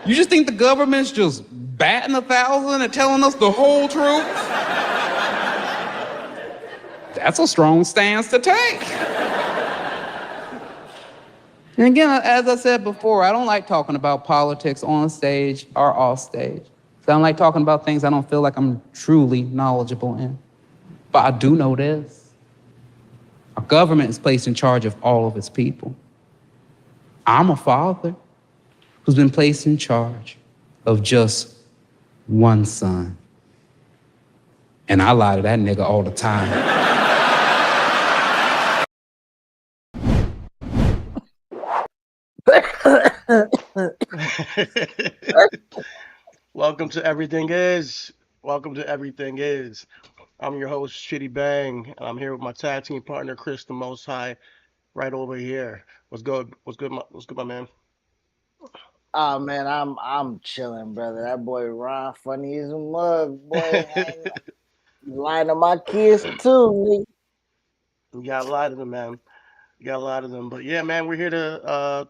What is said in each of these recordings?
You just think the government's just batting 1,000 and telling us the whole truth? That's a strong stance to take. And again, as I said before, I don't like talking about politics on stage or off stage. I don't like talking about things I don't feel like I'm truly knowledgeable in. But I do know this. Our government is placed in charge of all of its people. I'm a father who's been placed in charge of just one son. And I lie to that nigga all the time. Welcome to Everything Is. Welcome to Everything Is. I'm your host, Shitty Bang, and I'm here with my tag team partner, Chris the Most High, right over here. What's good? What's good, my man? Oh man, I'm chilling, brother. That boy Ron funny as a mug, boy. Lying to my kids too, You got a lot of them, man. You got a lot of them. But yeah, man, we're here to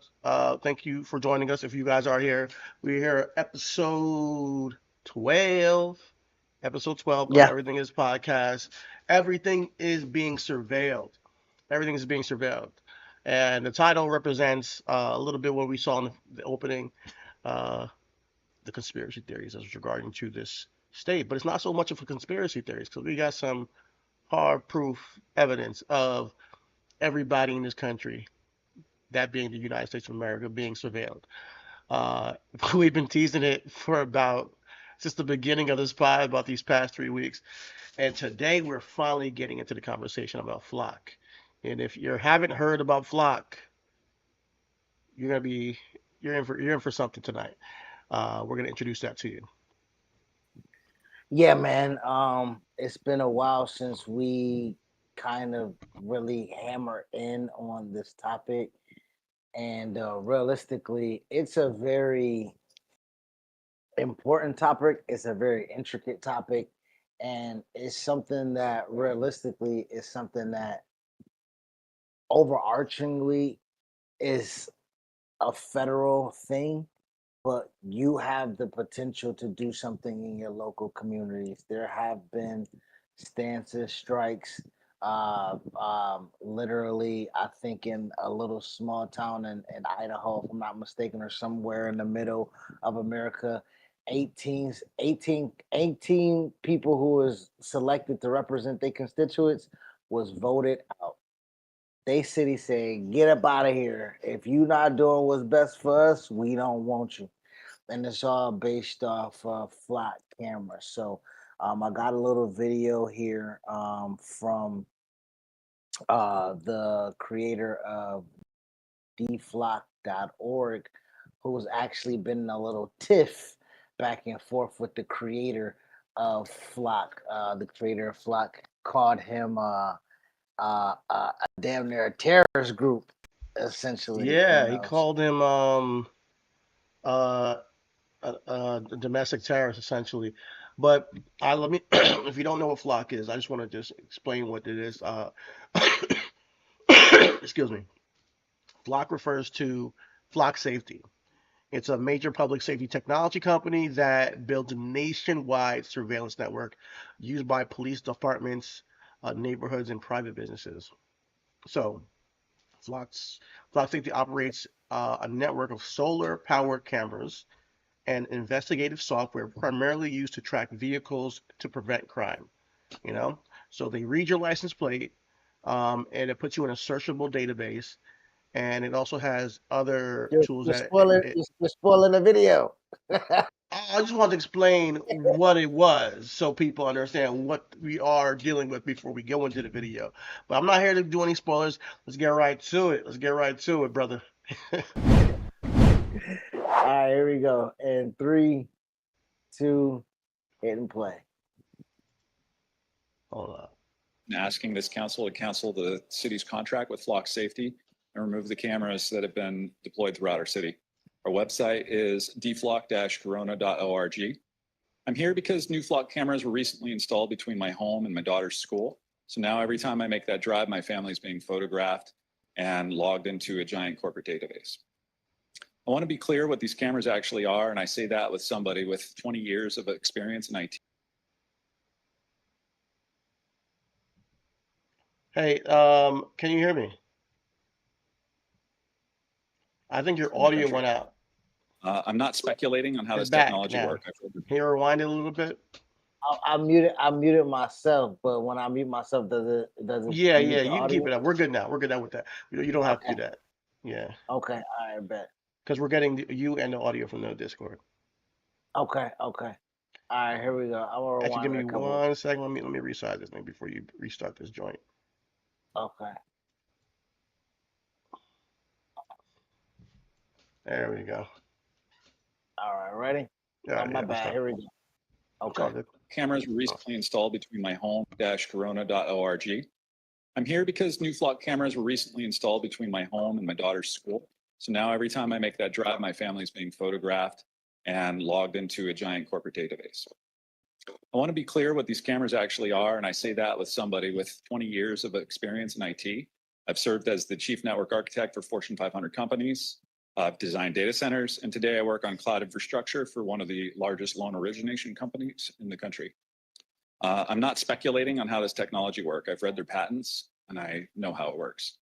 thank you for joining us. If you guys are here, we're here episode 12. Episode 12 of Yeah, Everything Is Podcast. Everything is being surveilled. Everything is being surveilled. And the title represents a little bit what we saw in the opening, uh, the conspiracy theories as regarding to this state. But it's not so much of a conspiracy theories because we got some hard proof evidence of everybody in this country, that being the United States of America, being surveilled. Uh, we've been teasing it for about since the beginning of this pod, about these past 3 weeks. And today we're finally getting into the conversation about Flock. And if you haven't heard about Flock, you're gonna be you're in for something tonight. We're gonna introduce that to you. yeah, man. It's been a while since we kind of really hammer in on this topic, and realistically, it's a very important topic. It's a very intricate topic, and it's something that realistically is something that overarchingly is a federal thing, but you have the potential to do something in your local communities. There have been stances, strikes, literally, I think in a little small town in Idaho, if I'm not mistaken, or somewhere in the middle of America. 18 people who was selected to represent their constituents was voted out. They city saying, "Get up out of here. If you not doing what's best for us, we don't want you." And it's all based off flat camera. So I got a little video here from the creator of dflock.org, who's actually been in a little tiff back and forth with the creator of Flock. The creator of Flock called him a damn near a terrorist group, essentially. Yeah, he called him uh, a domestic terrorist essentially. But I let me if you don't know what Flock is, I just want to just explain what it is. Excuse me. Flock refers to Flock Safety. It's a major public safety technology company that builds a nationwide surveillance network used by police departments, neighborhoods, and private businesses. So, Flock's, Flock Safety operates a network of solar powered cameras and investigative software primarily used to track vehicles to prevent crime. You know, so they read your license plate, and it puts you in a searchable database, and it also has other You're, tools you're that spoiling. You're spoiling the video. I just want to explain what it was so people understand what we are dealing with before we go into the video. But I'm not here to do any spoilers. Let's get right to it. Let's get right to it, brother. All right, here we go. And three, two, hit and play. Hold up. Asking this council to cancel the city's contract with Flock Safety and remove the cameras that have been deployed throughout our city. Our website is dflock-corona.org. I'm here because new Flock cameras were recently installed between my home and my daughter's school. So now every time I make that drive, my family is being photographed and logged into a giant corporate database. I want to be clear what these cameras actually are, and I say that with somebody with 20 years of experience in IT. Hey, can you hear me? I think your In the audio country. went out. I'm not speculating on how It's this back technology now. works. Can you rewind it a little bit? I muted myself, but when I mute myself, does it Yeah, mute yeah, the you can keep audio? it up. We're good now. We're good now with that. You don't have to Okay. do that. Yeah, Okay. All right. Bet. because we're getting you and the audio from the Discord. Okay. Okay. All right. Here we go. I'm gonna Actually, give rewind it me a couple. 1 second. Let me resize this thing before you restart this joint. Okay. There we go. All right. Ready? All Oh, right, my yeah, let's bad. start. Here we go. It's all Okay. good. Cameras were recently installed between my home-corona.org. I'm here because new flock cameras were recently installed between my home and my daughter's school. So now every time I make that drive, my family's being photographed and logged into a giant corporate database. I want to be clear what these cameras actually are, and I say that with somebody with 20 years of experience in IT. I've served as the chief network architect for Fortune 500 companies. I've designed data centers, and today I work on cloud infrastructure for one of the largest loan origination companies in the country. I'm not speculating on how this technology works. I've read their patents, and I know how it works.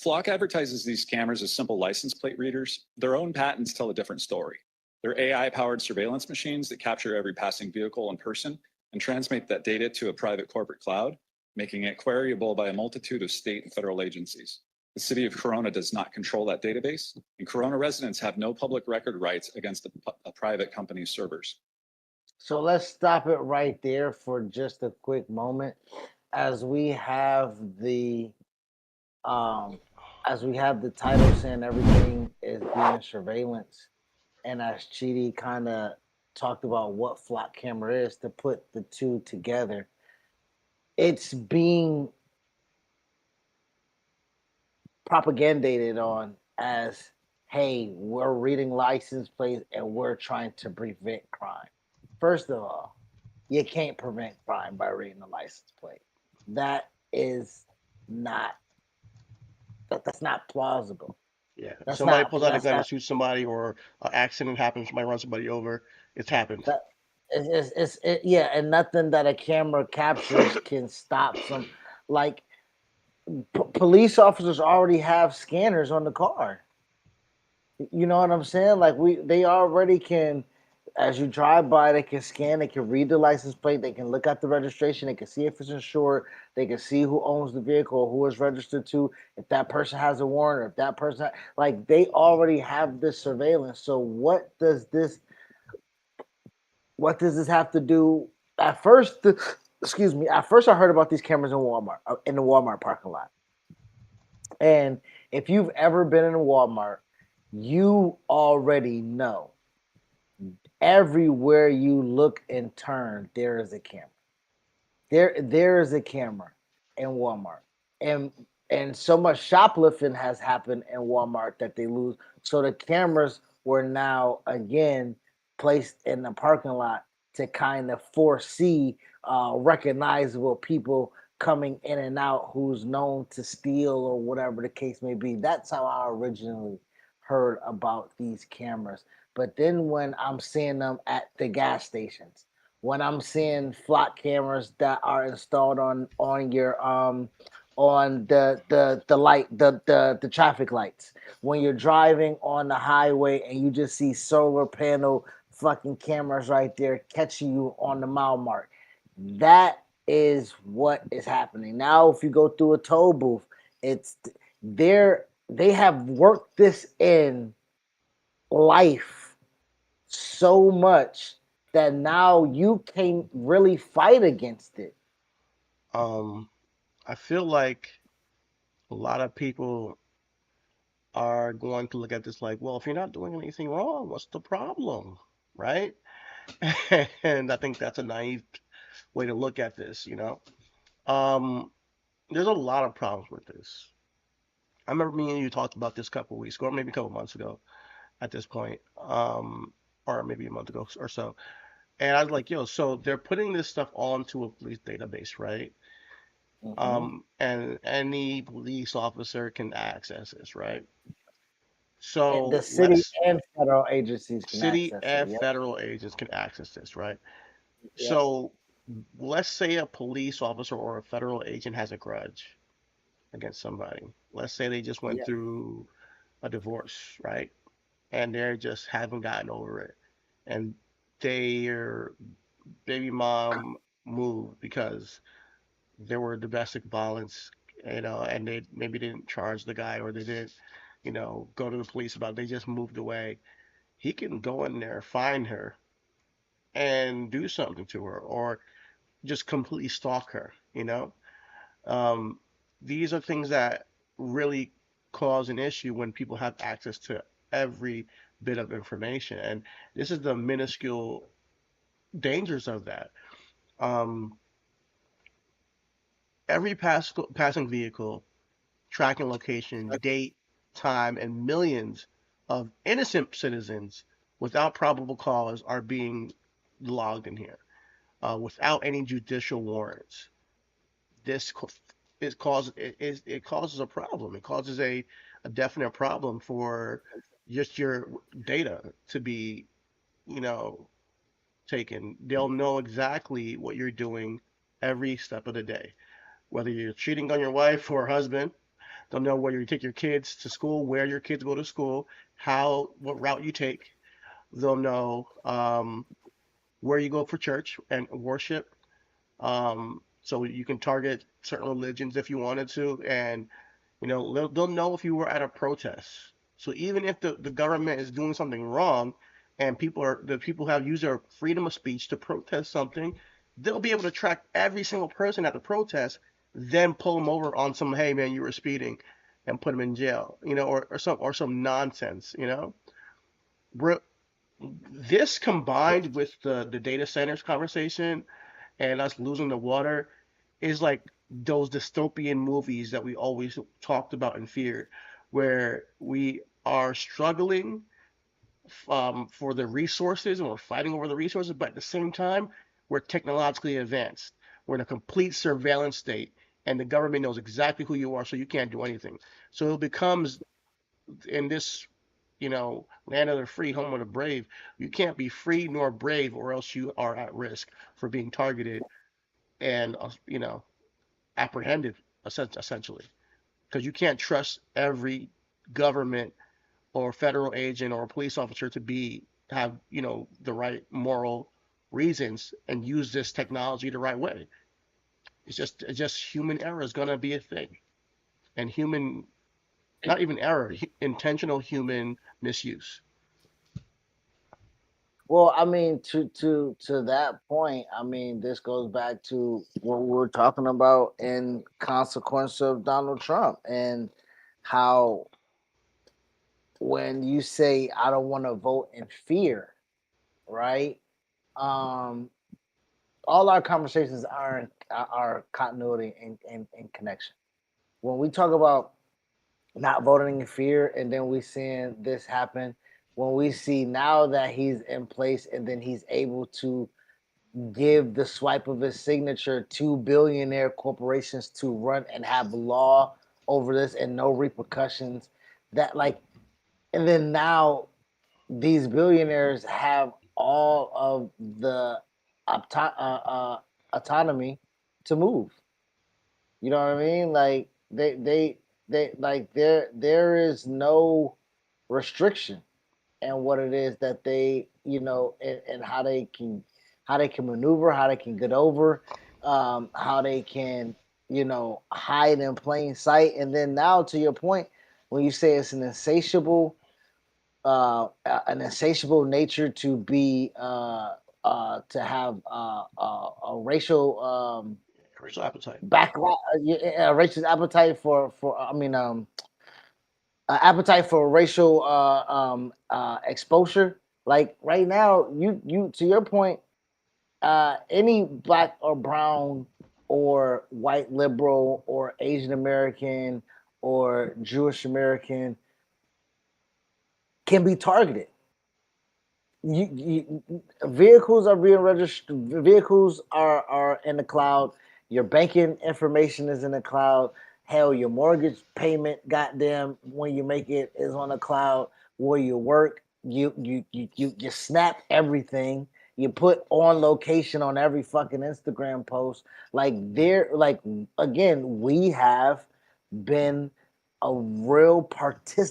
Flock advertises these cameras as simple license plate readers. Their own patents tell a different story. They're AI-powered surveillance machines that capture every passing vehicle and person and transmit that data to a private corporate cloud, making it queryable by a multitude of state and federal agencies. The city of Corona does not control that database, and Corona residents have no public record rights against a private company's servers. So let's stop it right there for just a quick moment, as we have the um as we have the title saying everything is being surveillance, and as Chidi kind of talked about what flock camera is, to put the two together, it's being propagandated on as, hey, we're reading license plates and we're trying to prevent crime. First of all, you can't prevent crime by reading the license plate. That is not that's not plausible. Yeah, if That's somebody not pulls out a that's gun and not shoots somebody, or an accident happens, somebody runs somebody over, it's happened. that yeah, and nothing that a camera captures can stop some, like, police officers already have scanners on the car. You know what I'm saying? Like, they already can, as you drive by, they can scan, they can read the license plate, they can look at the registration, they can see if it's insured, they can see who owns the vehicle, who it's registered to, if that person has a warrant, or if that person, like, they already have this surveillance. So what does this have to do? At first, excuse me, at first I heard about these cameras in Walmart, in the Walmart parking lot. And if you've ever been in a Walmart, you already know everywhere you look and turn, there is a camera. There is a camera in Walmart. And so much shoplifting has happened in Walmart that they lose. So the cameras were now again placed in the parking lot to kind of foresee recognizable people coming in and out who's known to steal or whatever the case may be. That's how I originally heard about these cameras. But then when I'm seeing them at the gas stations, when I'm seeing flock cameras that are installed on your on the light the traffic lights, when you're driving on the highway and you just see solar panel fucking cameras right there catching you on the mile mark, that is what is happening now. If you go through a toll booth, it's they have worked this in life so much that now you can't really fight against it. Um, I feel like a lot of people are going to look at this like, well, if you're not doing anything wrong, what's the problem, right? And I think that's a naive way to look at this, you know. Um, there's a lot of problems with this. I remember me and you talked about this a couple of weeks ago, or maybe a couple months ago at this point, or maybe a month ago or so. And I was like, yo, so they're putting this stuff onto a police database, right? Hmm. And any police officer can access this, right? The So city let's and federal agencies can city access it. and Yep. federal agents can access this, right? Yep. So let's say a police officer or a federal agent has a grudge against somebody. Let's say they just went Yep. through a divorce, right? And they just haven't gotten over it. And their baby mom moved because there were domestic violence, and they maybe didn't charge the guy or they didn't, go to the police about it. They just moved away. He can go in there, find her, and do something to her or just completely stalk her. Um, these are things that really cause an issue when people have access to every bit of information. And this is the minuscule dangers of that. Um, every passing vehicle, tracking location, date, time, and millions of innocent citizens without probable cause are being logged in here without any judicial warrants. This it causes a problem. It causes a definite problem for just your data to be, you know, taken. They'll know exactly what you're doing every step of the day. Whether you're cheating on your wife or husband, they'll know whether you take your kids to school, where your kids go to school, what route you take. They'll know where you go for church and worship. So you can target certain religions if you wanted to, and they'll know if you were at a protest. So even if the government is doing something wrong, and the people have used their freedom of speech to protest something, they'll be able to track every single person at the protest, then pull them over on some, hey man, you were speeding, and put them in jail, or some nonsense. We're, this combined with the data centers conversation and us losing the water is like those dystopian movies that we always talked about and feared, where we are struggling for the resources and we're fighting over the resources, but at the same time, we're technologically advanced. We're in a complete surveillance state, and the government knows exactly who you are, so you can't do anything. So it becomes in this, land of the free, home of the brave. You can't be free nor brave, or else you are at risk for being targeted and apprehended essentially, because you can't trust every government or federal agent or police officer to be have the right moral reasons and use this technology the right way. It's just human error is going to be a thing, and human, not even error, intentional human misuse. Well, I mean, to that point, I mean, this goes back to what we were talking about in consequence of Donald Trump and how when you say I don't want to vote in fear, right? Um, all our conversations are continuity and connection. When we talk about not voting in fear, and then we seeing this happen, when we see now that he's in place, and then he's able to give the swipe of his signature to billionaire corporations to run and have law over this and no repercussions. That like, and then now these billionaires have all of the autonomy to move. You know what I mean? Like they like there is no restriction and what it is that they and how they can maneuver, how they can get over, how they can hide in plain sight. And then now to your point, when you say it's an insatiable nature to be to have a racial Racial appetite. backlash, a racist appetite for I mean appetite for racial exposure. Like right now, you to your point, any black or brown or white liberal or Asian American or Jewish American can be targeted. Vehicles are being registered. Vehicles are in the cloud. Your banking information is in the cloud. Hell, your mortgage payment, goddamn, when you make it is on the cloud. Where you work, you snap everything. You put on location on every fucking Instagram post. Like again, we have been a real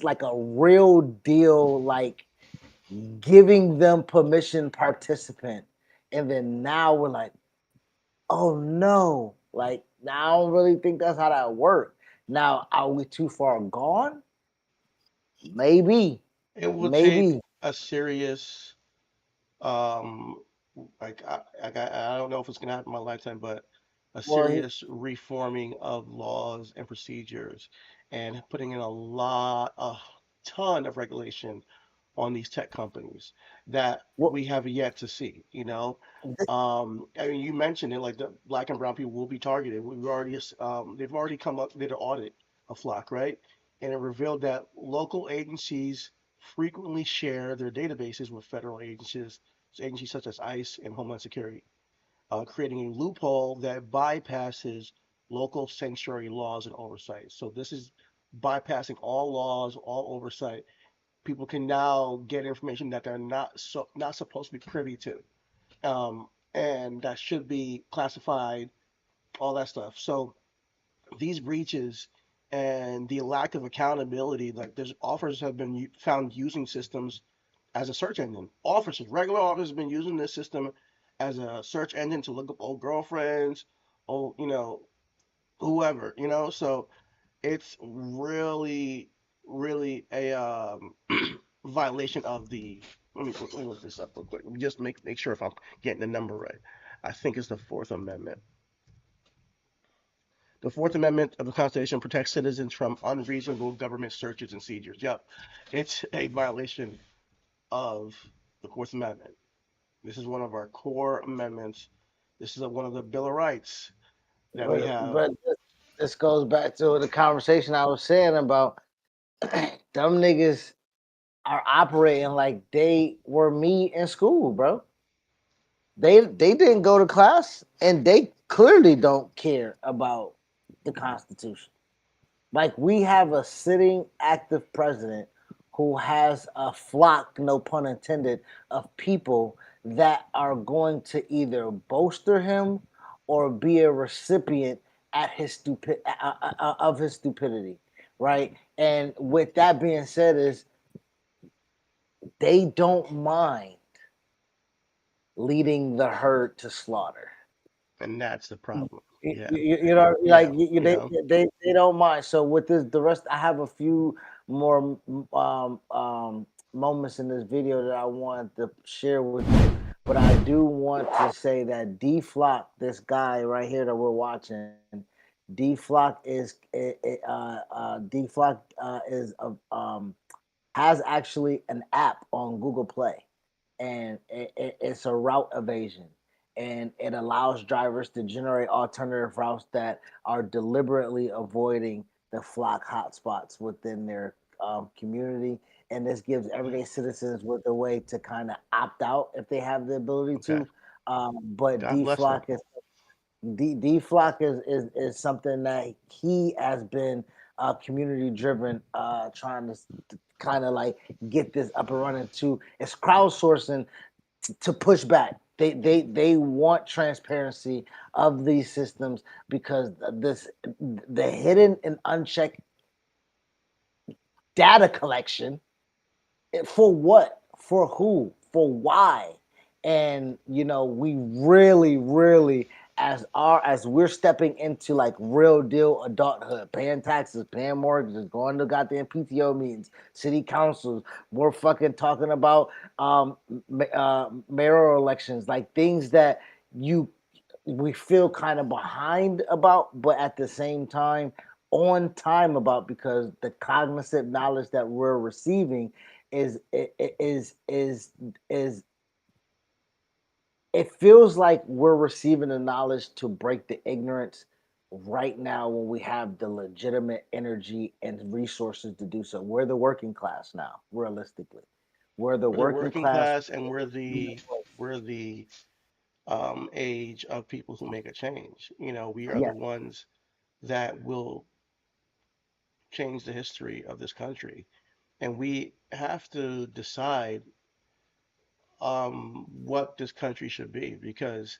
like a real deal, like giving them permission participant. And then now we're like, oh no, like now I don't really think that's how that works. Now, are we too far gone? Maybe, It will take maybe. a serious, um, I don't know if it's gonna happen in my lifetime, but a Well, he, serious reforming of laws and procedures, and putting in a ton of regulation on these tech companies that what, we have yet to see. I mean, you mentioned it, like the black and brown people will be targeted. They've already come up, did an audit of Flock, right? And it revealed that local agencies frequently share their databases with federal agencies such as ICE and Homeland Security, creating a loophole that bypasses local sanctuary laws and oversight. So this is bypassing all laws, all oversight. People can now get information that they're not supposed to be privy to, and that should be classified, all that stuff. So these breaches and the lack of accountability, like there's officers have been found using systems as a search engine. Regular officers have been using this system as a search engine to look up old girlfriends, old, whoever, So it's really, really a violation of the. Let me look this up real quick. Let me just make sure if I'm getting the number right. I think it's the Fourth Amendment. The Fourth Amendment of the Constitution protects citizens from unreasonable government searches and seizures. Yep, it's a violation of the Fourth Amendment. This is one of our core amendments. This is one of the Bill of Rights that we have. but this goes back to the conversation I was saying about dumb niggas are operating like they were me in school, bro. They didn't go to class and they clearly don't care about the Constitution. Like we have a sitting active president who has a flock, no pun intended, of people that are going to either bolster him or be a recipient at his of his stupidity, right? And with that being said, is they don't mind leading the herd to slaughter. And that's the problem. Yeah, You know, yeah, they don't mind. So with this, the rest, I have a few more moments in this video that I want to share with you. But I do want to say that D Flock, this guy right here that we're watching, D Flock D Flock is has actually an app on Google Play, and it's a route evasion, and it allows drivers to generate alternative routes that are deliberately avoiding the flock hotspots within their community. And this gives everyday citizens with a way to kind of opt out if they have the ability okay. to. But God D bless them. Flock is D Flock is something that he has been community driven, trying to kind of like get this up and running too. It's crowdsourcing to push back. They want transparency of these systems because the hidden and unchecked data collection. For what? For who? For why? And we really, as we're stepping into like real deal adulthood, paying taxes, paying mortgages, going to goddamn PTO meetings, city councils, we're fucking talking about mayoral elections, like things that you we feel kind of behind about, but at the same time on time about, because the cognitive knowledge that we're receiving is is it feels like we're receiving the knowledge to break the ignorance right now when we have the legitimate energy and resources to do so. We're the working class now, realistically. We're the We're the working working class. class, and we're the age of people who make a change. We are the Yeah. ones that will change the history of this country. And we have to decide what this country should be, because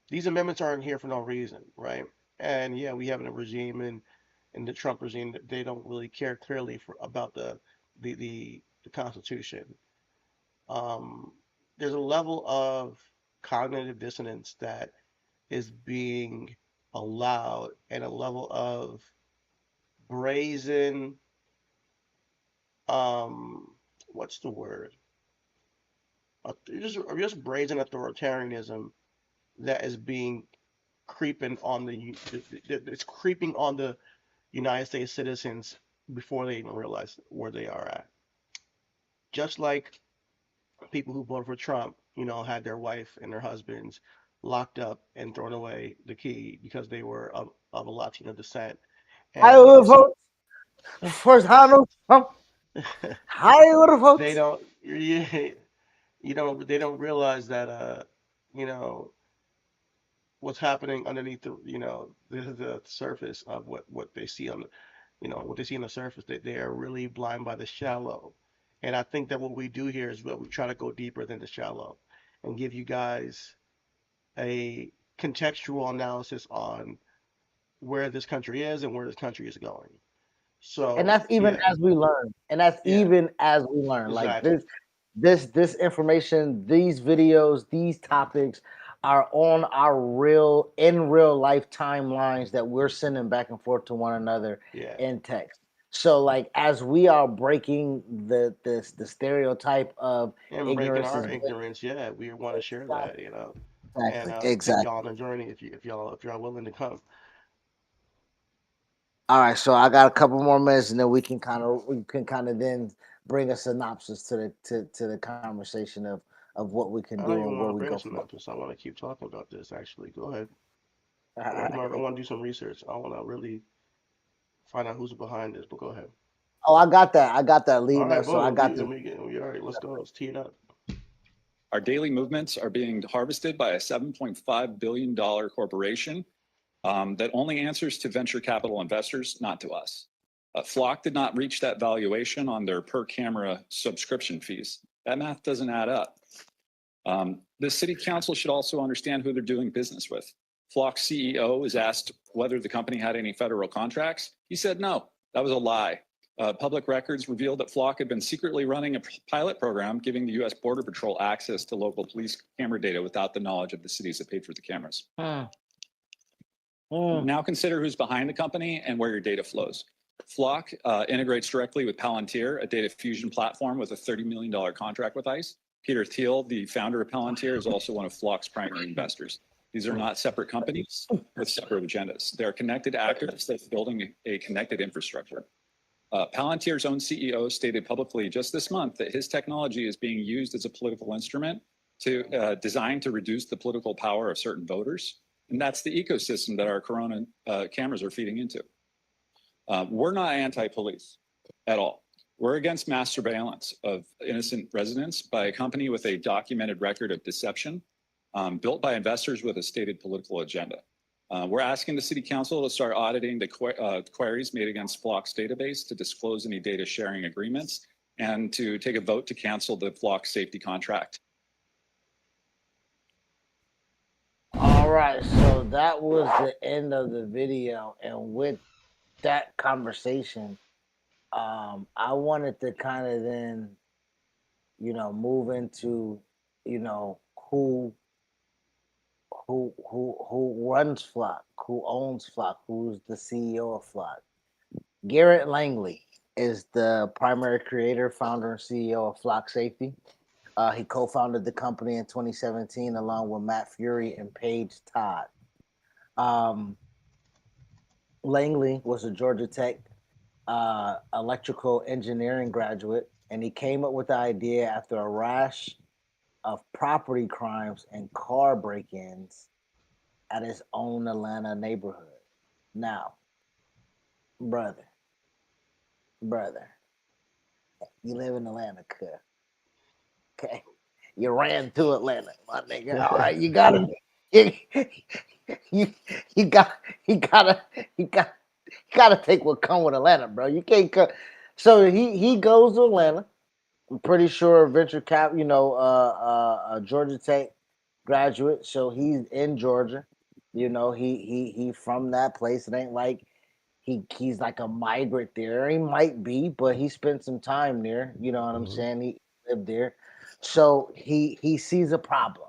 these amendments aren't here for no reason, right? And yeah, we have a regime in the Trump regime that they don't really care clearly about the Constitution. Um, there's a level of cognitive dissonance that is being allowed, and a level of brazen, um, what's the word? Just brazen authoritarianism that is being creeping on it's creeping on the United States citizens before they even realize where they are at. Just like people who voted for Trump, had their wife and their husbands locked up and thrown away the key because they were of a Latino descent. I And would vote for Donald Trump. I would they vote. don't, they don't realize that, you know, what's happening underneath the surface of what they see on the what they see on the surface. They are really blind by the shallow. And I think that what we do here is what we try to go deeper than the shallow and give you guys a contextual analysis on where this country is and where this country is going. And So that's even yeah, as we learn. And that's yeah, even as we learn. Like exactly. this information, these videos, these topics are on our real life timelines that we're sending back and forth to one another Yeah. in text. So like as we are breaking the stereotype of And breaking ignorance our is bliss. ignorance, yeah, we want to share that, and Exactly. take Exactly. y'all on the journey if y'all willing to come. All right, so I got a couple more minutes, and then we can kind of then bring a synopsis to the conversation of what we can I don't do even and where want to we bring go a from there. synopsis. I want to keep talking about this. Actually, go ahead. All I right. want to do some research. I want to really find out who's behind this. But go ahead. Oh, I got that. I got that All leading right, up. So I boom. got the. We all right. Let's go. Let's tee it up. Our daily movements are being harvested by a $7.5 billion corporation that only answers to venture capital investors, not to us. Flock did not reach that valuation on their per camera subscription fees. That math doesn't add up. The city council should also understand who they're doing business with. Flock's CEO was asked whether the company had any federal contracts. He said no, that was a lie. Public records revealed that Flock had been secretly running a pilot program giving the U.S. Border Patrol access to local police camera data without the knowledge of the cities that paid for the cameras. Now consider who's behind the company and where your data flows. Flock integrates directly with Palantir, a data fusion platform with a $30 million contract with ICE. Peter Thiel, the founder of Palantir, is also one of Flock's primary investors. These are not separate companies with separate agendas. They're connected actors that are building a connected infrastructure. Palantir's own CEO stated publicly just this month that his technology is being used as a political instrument designed to reduce the political power of certain voters. And that's the ecosystem that our Corona cameras are feeding into. We're not anti-police at all. We're against mass surveillance of innocent residents by a company with a documented record of deception, built by investors with a stated political agenda. We're asking the city council to start auditing the queries made against Flock's database to disclose any data sharing agreements and to take a vote to cancel the Flock safety contract. All right, so that was the end of the video, and with that conversation, I wanted to kind of then, move into, you know, who runs Flock, who owns Flock, who's the CEO of Flock. Garrett Langley is the primary creator, founder, and CEO of Flock Safety. He co-founded the company in 2017 along with Matt Fury and Paige Todd. Um, Langley was a Georgia Tech electrical engineering graduate, and he came up with the idea after a rash of property crimes and car break-ins at his own Atlanta neighborhood. Now, brother, brother, you live in Atlanta, okay? You ran to Atlanta, my nigga. All right, you gotta, you, you, you got, you gotta, gotta take what come with Atlanta, bro. You can't cut. So he goes to Atlanta. I'm pretty sure venture cap, Georgia Tech graduate. So he's in Georgia. He from that place. It ain't like he's like a migrant there. He might be, but he spent some time there. You know what I'm Hmm. saying? He lived there. So he sees a problem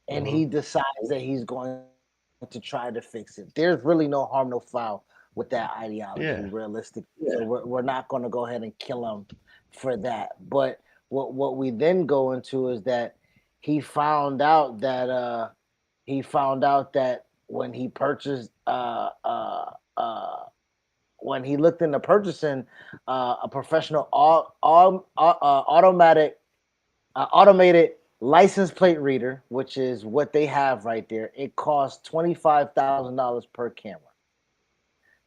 and Hmm. he decides that he's going to try to fix it. There's really no harm, no foul with that ideology, Yeah. realistically. So we're not going to go ahead and kill him for that. But what we then go into is that he found out that when he purchased when he looked into purchasing a professional automated license plate reader, which is what they have right there, it costs $25,000 per camera.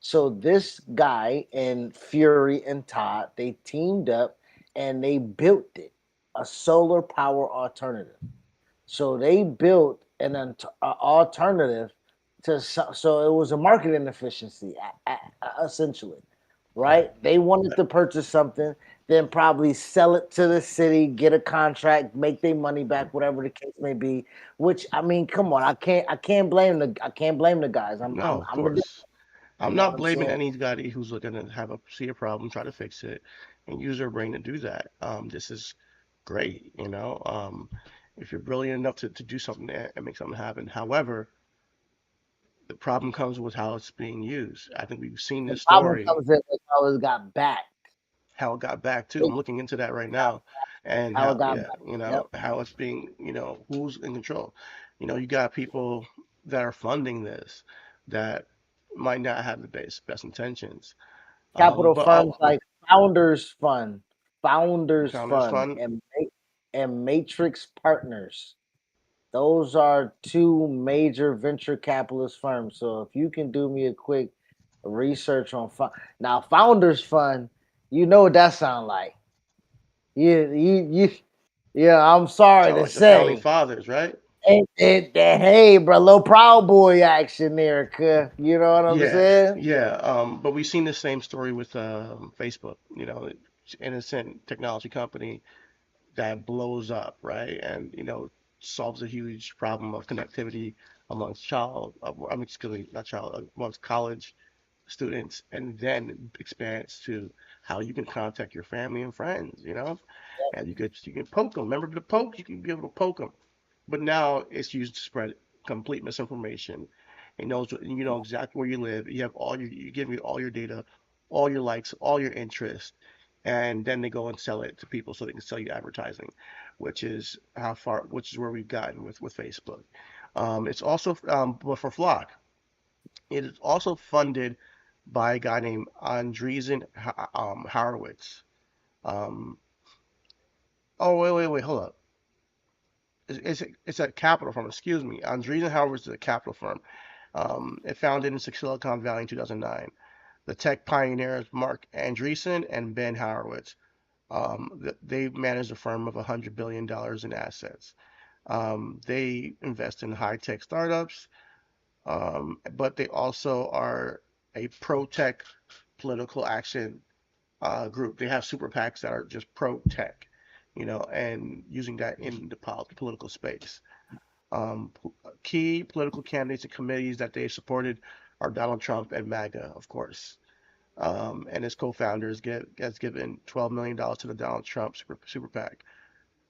So this guy and Fury and Todd, they teamed up and they built it, a solar power alternative. So they built a alternative so it was a marketing efficiency essentially, right? They wanted to purchase something, then probably sell it to the city, get a contract, make their money back, whatever the case may be. Which I mean, come on, I can't blame the guys. No, of I'm the course. you I'm know what not I'm blaming saying? anybody who's looking to see a problem, try to fix it, and use their brain to do that. This is great, if you're brilliant enough to do something and make something happen. However, the problem comes with how it's being used. I think we've seen The this problem story, comes in with how it got back. how it got back too. I'm looking into that right now, and How it how, got yeah, back. Yep. how it's being, who's in control. You got people that are funding this that might not have the best intentions. Capital But firms like Founders Founders Fund, Fund. and Matrix Partners. Those are two major venture capitalist firms. So if you can do me a quick research on now Founders Fund, you know what that sound like. You yeah, I'm sorry Sound to like the founding say. fathers, right? Hey, bro, little Proud Boy action there, cuh. You know what I'm Yeah, saying? yeah. But we've seen the same story with Facebook. It's an innocent technology company that blows up, right? And solves a huge problem of connectivity amongst excuse me, not child, amongst college students, and then expands to how you can contact your family and friends. And you can poke them. Remember the poke? You can be able to poke them. But now it's used to spread complete misinformation. It knows you know exactly where you live. You give me all your data, all your likes, all your interests, and then they go and sell it to people so they can sell you advertising, which is where we've gotten with Facebook. It's also but for Flock, it is also funded by a guy named Andreessen Horowitz. Um, oh, wait, hold up. It's a capital firm. Excuse me. Andreessen Horowitz is a capital firm. It founded in Silicon Valley in 2009. The tech pioneers Mark Andreessen and Ben Horowitz. They manage a firm of $100 billion in assets. They invest in high tech startups, but they also are a pro tech political action group. They have super PACs that are just pro tech, and using that in the political space. Um, Key political candidates and committees that they supported are Donald Trump and MAGA, of course. And his co-founders has given $12 million to the Donald Trump super PAC.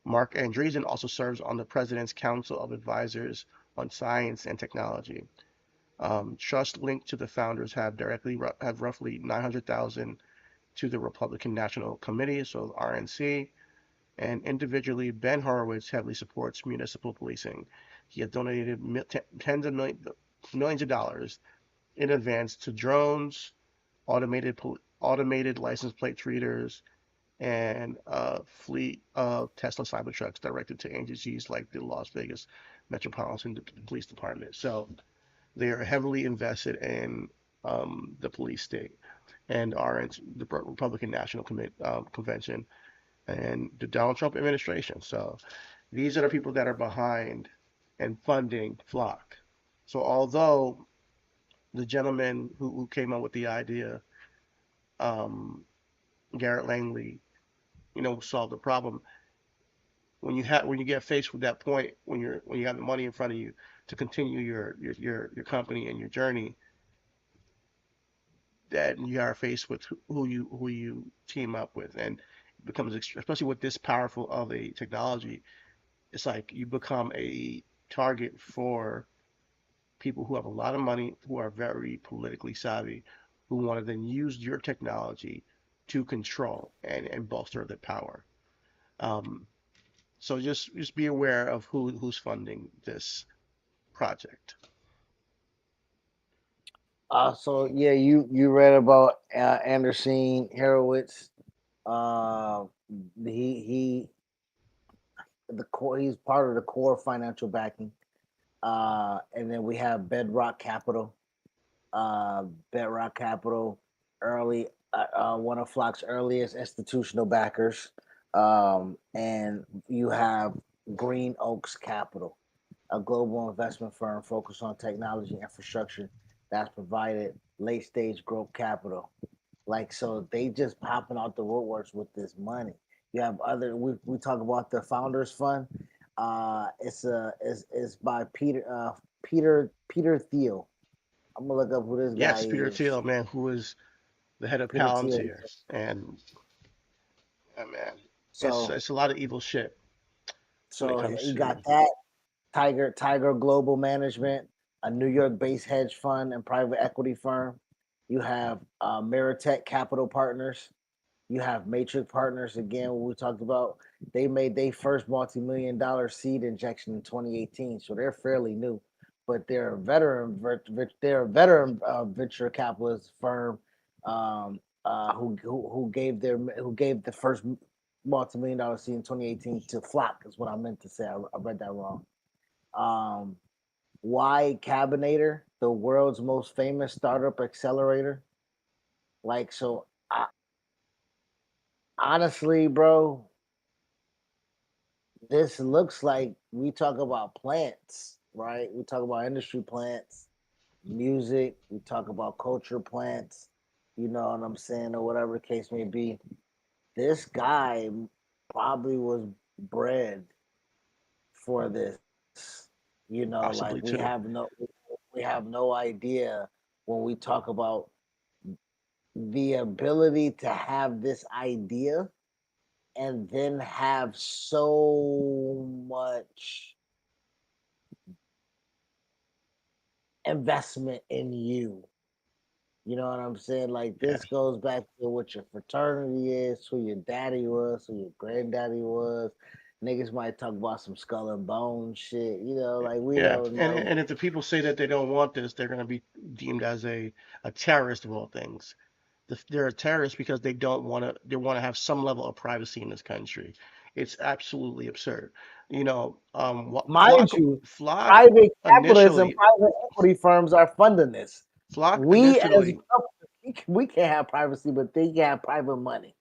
Mark Andreessen also serves on the President's Council of Advisors on Science and Technology. Trust linked to the founders have roughly 900,000 to the Republican National Committee, so RNC, and individually, Ben Horowitz heavily supports municipal policing. He has donated tens of millions of dollars in advance to drones, automated license plate readers, and a fleet of Tesla Cybertrucks directed to agencies like the Las Vegas Metropolitan Police Department. So they are heavily invested in the police state and are in the Republican National Convention and the Donald Trump administration. So these are the people that are behind and funding Flock. So although the gentleman who came up with the idea, um, Garrett Langley, solved the problem. When you get faced with that point, when you have the money in front of you to continue your company and your journey, then you are faced with who you team up with, and it becomes especially with this powerful of a technology, it's like you become a target for people who have a lot of money, who are very politically savvy, who want to then use your technology to control and bolster their power. Um, so just be aware of who's funding this project. So yeah, you read about Anderson Horowitz. Uh, he the core. He's part of the core financial backing. And then we have Bedrock Capital. Bedrock Capital, early one of Flock's earliest institutional backers. And you have Green Oaks Capital, a global investment firm focused on technology infrastructure that's provided late stage growth capital. Like, so they just popping out the woodworks with this money. You have other, we talk about the Founders Fund. It's by Peter Thiel. I'm gonna look up who this guy Yes, Peter is. Thiel, man, who is the head of Peter Thiel. Palantir, and man, it's So it's a lot of evil shit when it so comes you got to. that Tiger Global Management, a New York-based hedge fund and private equity firm. You have Meritech Capital Partners. You have Matrix Partners again. What we talked about. They made their first multi-million-dollar seed injection in 2018, so they're fairly new. But they're a veteran venture capitalist firm who gave the first multi-million-dollar seed in 2018 to Flock. Is what I meant to say. I read that wrong. Um, Y Cabinator, the world's most famous startup accelerator. Like, so honestly, bro, this looks like we talk about plants, right? We talk about industry plants, music, we talk about culture plants, you know what I'm saying, or whatever the case may be. This guy probably was bred for this. Like Possibly too. we have no idea when we talk about the ability to have this idea and then have so much investment in you. You know what I'm saying? Like, Yeah, this goes back to what your fraternity is, who your daddy was, who your granddaddy was. Niggas might talk about some skull and bone shit. Like, we yeah, don't and know. and if the people say that they don't want this, they're going to be deemed as a terrorist of all things. They're a terrorist because they want to have some level of privacy in this country. It's absolutely absurd. Mind you, Flock private capitalists and initially, private equity firms are funding this. Flock We as initially, government, we can't have privacy, but they can have private money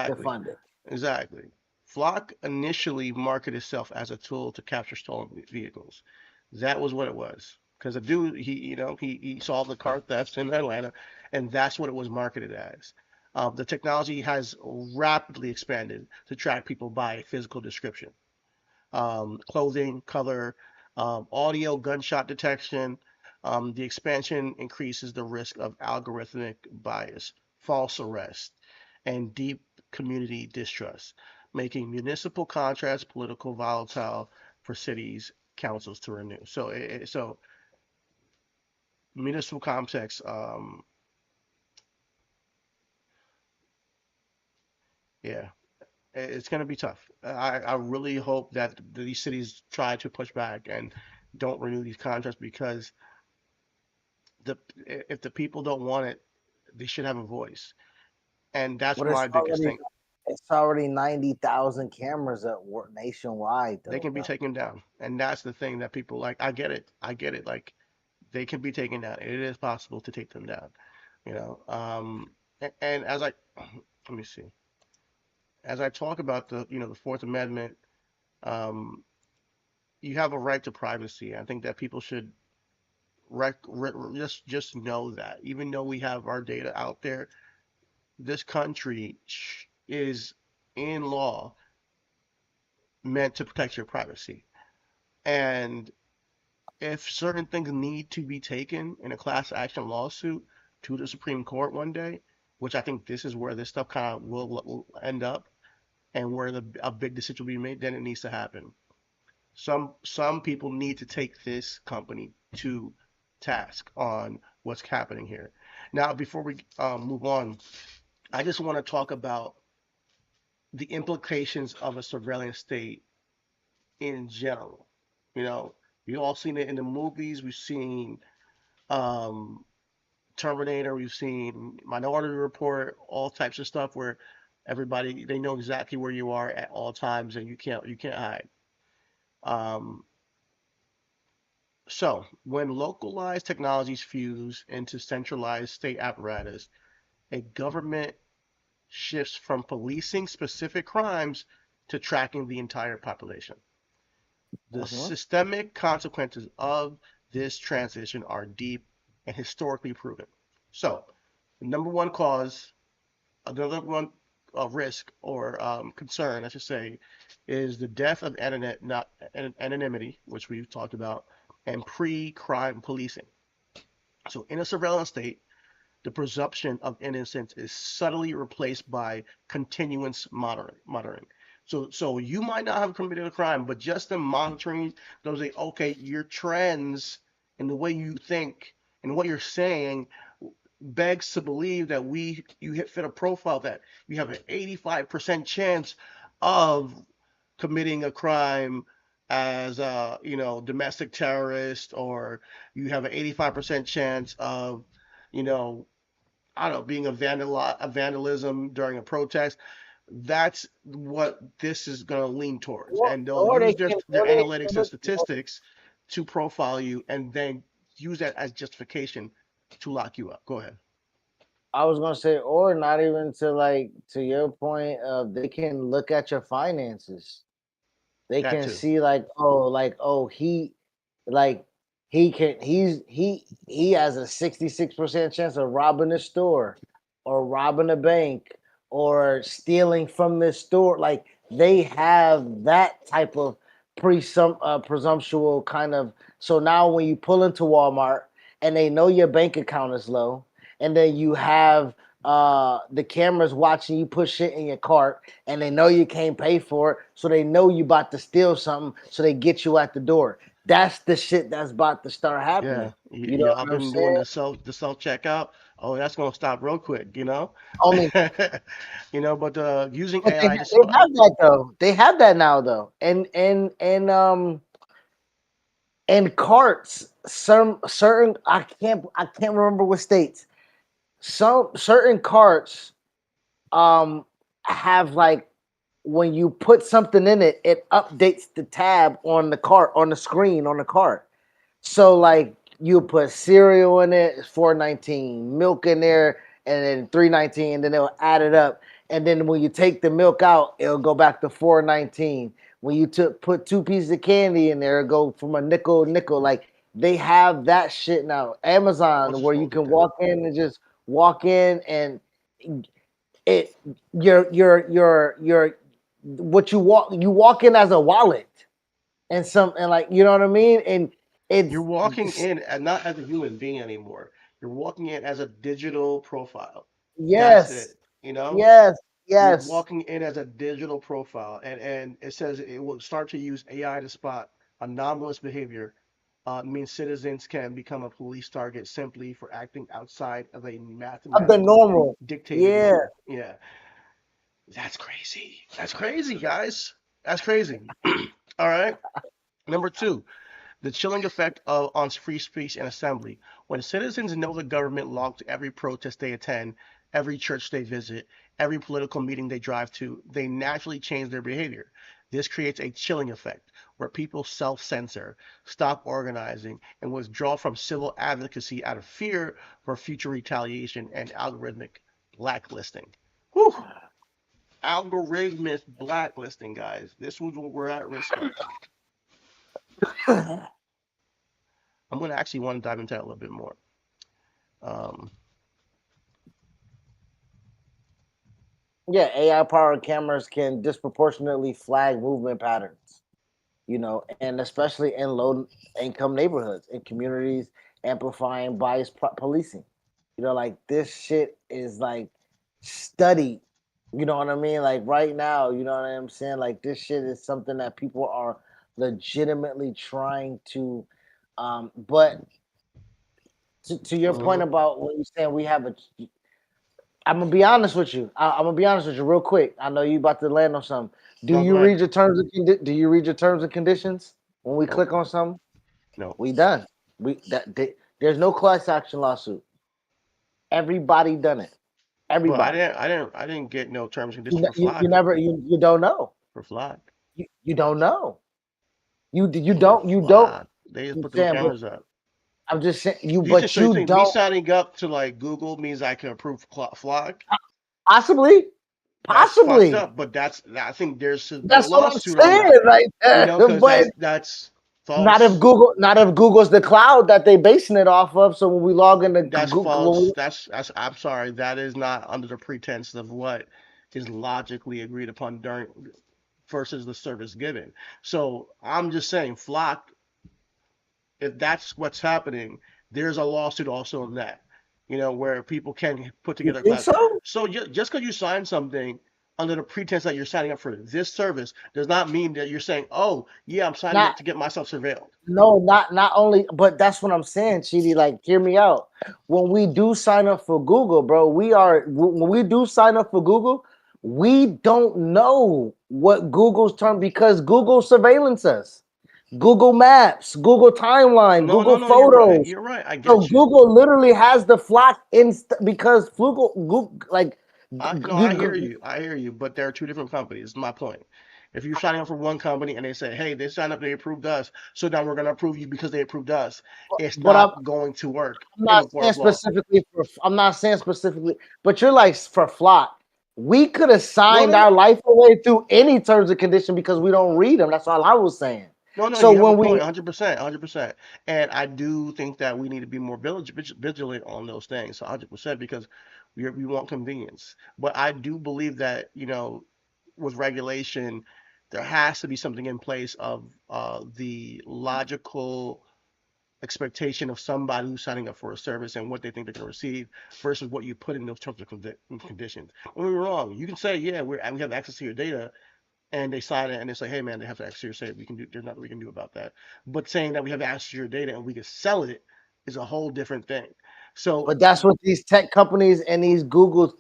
to exactly, fund it. exactly. Flock initially marketed itself as a tool to capture stolen vehicles. That was what it was. Because the dude, he solved the car thefts in Atlanta, and that's what it was marketed as. The technology has rapidly expanded to track people by physical description, clothing, color, audio, gunshot detection. The expansion increases the risk of algorithmic bias, false arrest, and deep community distrust, making municipal contracts political volatile for cities councils to renew. So municipal complex, yeah, it's going to be tough. I really hope that these cities try to push back and don't renew these contracts, because the if the people don't want it, they should have a voice, and that's But my biggest thing. it's already 90,000 cameras at work nationwide, They though, can be bro. taken down, and that's the thing that people like. I get it. Like, they can be taken down. It is possible to take them down. And as I let me see, as I talk about the Fourth Amendment, um, you have a right to privacy. I think that people should just know that even though we have our data out there, this country is in law meant to protect your privacy. And if certain things need to be taken in a class action lawsuit to the Supreme Court one day, which I think this is where this stuff kind of will end up, and where a big decision will be made, then it needs to happen. Some people need to take this company to task on what's happening here. Now, before we move on, I just want to talk about the implications of a surveillance state in general. You know, we've all seen it in the movies. We've seen um, Terminator. We've seen Minority Report. All types of stuff where everybody they know exactly where you are at all times, and you can't hide. Um, so when localized technologies fuse into centralized state apparatus, a government shifts from policing specific crimes to tracking the entire population. The Mhm. systemic consequences of this transition are deep and historically proven. So, the number one cause, another one risk or concern, I should say, is the death of anonymity, which we've talked about, and pre-crime policing. So, in a surveillance state, the presumption of innocence is subtly replaced by continuous monitoring. So you might not have committed a crime, but just the monitoring, they'll say, okay, your trends and the way you think and what you're saying begs to believe that you fit a profile that you have an 85% chance of committing a crime as a domestic terrorist, or you have an 85% chance of you know I don't know, being a vandalism during a protest. That's what this is going to lean towards, and they'll Or they use can, their analytics and statistics to profile you, and then use that as justification to lock you up. Go ahead. I was gonna say, or not even to like to your point of they can look at your finances. They That can too. see like, like he has a 66% chance of robbing a store or robbing a bank or stealing from this store. Like they have that type of presumptual kind of. So now when you pull into Walmart and they know your bank account is low, and then you have the cameras watching you put shit in your cart, and they know you can't pay for it, so they know you about to steal something, so they get you at the door. That's the shit that's about to start Yeah, happening. You know you up what I'm and doing saying? the self checkout. Oh, that's gonna stop real quick. Only, But using but AI to they have that though. They have that now though, and carts. Some certain I can't remember what states. Some certain carts have like when you put something in it, it updates the tab on the cart on the screen on the cart. So like you put cereal in it, it's 4.19, milk in there, and then 3.19, and then it'll add it up. And then when you take the milk out, it'll go back to 4.19. When you put two pieces of candy in there, it'll go from a nickel. Like they have that shit now. What's Amazon, your where you phone did can that? walk in and just walk in and it your what you walk in as a wallet and like you know what I mean, and You're it's walking in and not as a human being anymore. You're walking in as a digital profile. That's yes, it. You know, yes, you're yes. walking in as a digital profile, and it says it will start to use AI to spot anomalous behavior. Means citizens can become a police target simply for acting outside of a Of the mathematical normal, dictated yeah. norm. Yeah, that's crazy. That's crazy, guys. That's crazy. All right. Number two, the chilling effect on free speech and assembly. When citizens know the government logs every protest they attend, every church they visit, every political meeting they drive to, they naturally change their behavior. This creates a chilling effect where people self censor, stop organizing, and withdraw from civil advocacy out of fear for future retaliation and algorithmic blacklisting. Whew! Algorithmic blacklisting, guys. This was what we're at risk of. I'm going to actually want to dive into that a little bit more. Um, Yeah, AI powered cameras can disproportionately flag movement patterns, and especially in low income neighborhoods and communities, amplifying bias policing. Like this shit is like studied. You know what I mean? Like right now, you know what I'm saying? Like this shit is something that people are legitimately trying to. But to your point mhm. about what you're saying, we have a. I'm gonna be honest with you. I'm gonna be honest with you real quick. I know you about to land on something. Do No, go you ahead. read your do you read your terms and conditions when we No, click on something? no. We done. There's no class action lawsuit. Everybody done it. But I Everybody. didn't, I didn't, I didn't get no terms and conditions for You flock. never you don't know. For flock. You don't know. You For don't you don't. flock. They just I'm put them saying, but cameras up. I'm just saying you. You think But so? You you think me don't signing up to like Google means I can approve flock? possibly That's fucked possibly. up. But I think there should be a That's what I'm lawsuit on saying that. right You there. know, because But that's not if false. Google's the cloud that they basing it off of. So when we log into That's Google, false. That's. I'm sorry. That is not under the pretense of what is logically agreed upon during versus the service given. So I'm just saying, flock, if that's what's happening, there's a lawsuit also in that, where people can put you together a think class. so? So just because you sign something under the pretense that you're signing up for this service does not mean that you're saying, oh, yeah, I'm signing Not up to get myself surveilled. no, not only, but that's what I'm saying, Chidi. Like, hear me out. When we do sign up for Google, bro, when we do sign up for Google, we don't know what Google's term because Google surveillance us. Google Maps, Google Timeline, No, no, Google no, you're right. Photos. You're right. I So get you. Google literally has the flock because Google like No, I hear you. I hear you. But there are two different companies. Is my point. If you're signing up for one company and they say, hey, they signed up, they approved us, so now we're going to approve you because they approved us, it's but not going to work I'm in not the court saying of law. specifically for. I'm not saying specifically, but you're like for flock. We could have No, signed no, our no. life away through any terms and condition because we don't read them. That's all I was saying. No, no, So you have a when point, we, 100%, 100%. And I do think that we need to be more vigilant on those things, 100%, because we want convenience. But I do believe that, with regulation, there has to be something in place of the logical expectation of somebody who's signing up for a service and what they think they're going to receive versus what you put in those terms and conditions. Don't get me wrong. You can say, yeah, we have access to your data, and they sign it and they say, hey man, they have to actually say we can do there's nothing we can do about that. But saying that we have access to your data and we can sell it is a whole different thing. So but that's what these tech companies and these Googles.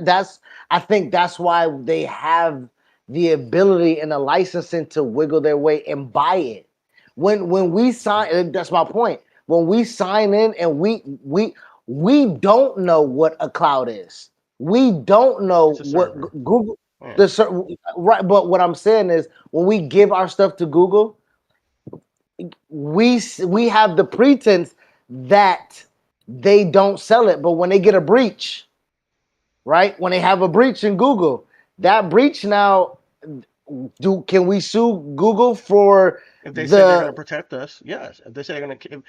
That's I think that's why they have the ability and the licensing to wiggle their way and buy it. When we sign, and that's my point. When we sign in and we don't know what a cloud is. We don't know it's a what server. Google Yeah. right. But what I'm saying is when we give our stuff to Google, we have the pretense that they don't sell it, but when they get a breach, right? When they have a breach in Google, that breach now, do can we sue Google for If they say they're going to the? protect us, yes. If they say they're going to,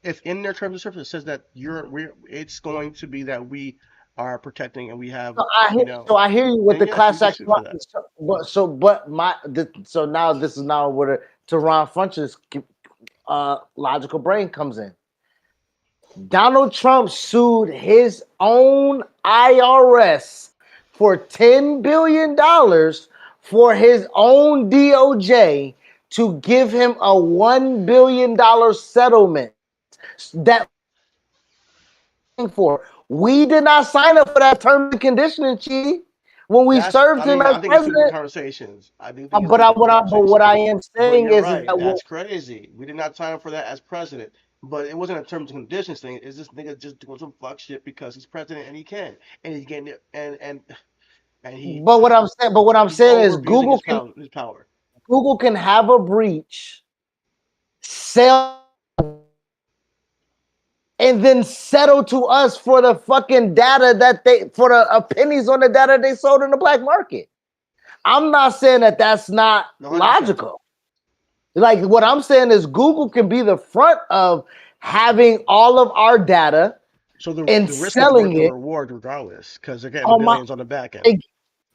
if in their terms of service it says that it's going to be that we are protecting and we have, So I hear you with then the yes, you class can action. sue for that. So now this is now where the Ron Funches logical brain comes in. Donald Trump sued his own IRS for $10 billion for his own DOJ to give him a $1 billion settlement that for. We did not sign up for that terms and conditioning, Chi. When we served I him mean, as I think it's two different president, conversations. I do think it's but two different what conversations. I am But saying you're is right. that That's crazy. We did not sign up for that as president. But it wasn't a terms and conditions thing. It's this nigga just doing some fuck shit because he's president and he can. And he's getting it and but what I'm he's saying over is abusing his power. Google can have a breach, sell, and then settle to us for the fucking data that they for the pennies on the data they sold in the black market. I'm not saying that that's not 100%. logical. Like what I'm saying is Google can be the front of having all of our data So and the risk is worth selling the it reward regardless, because they're getting on my. billions on the back end. Hey,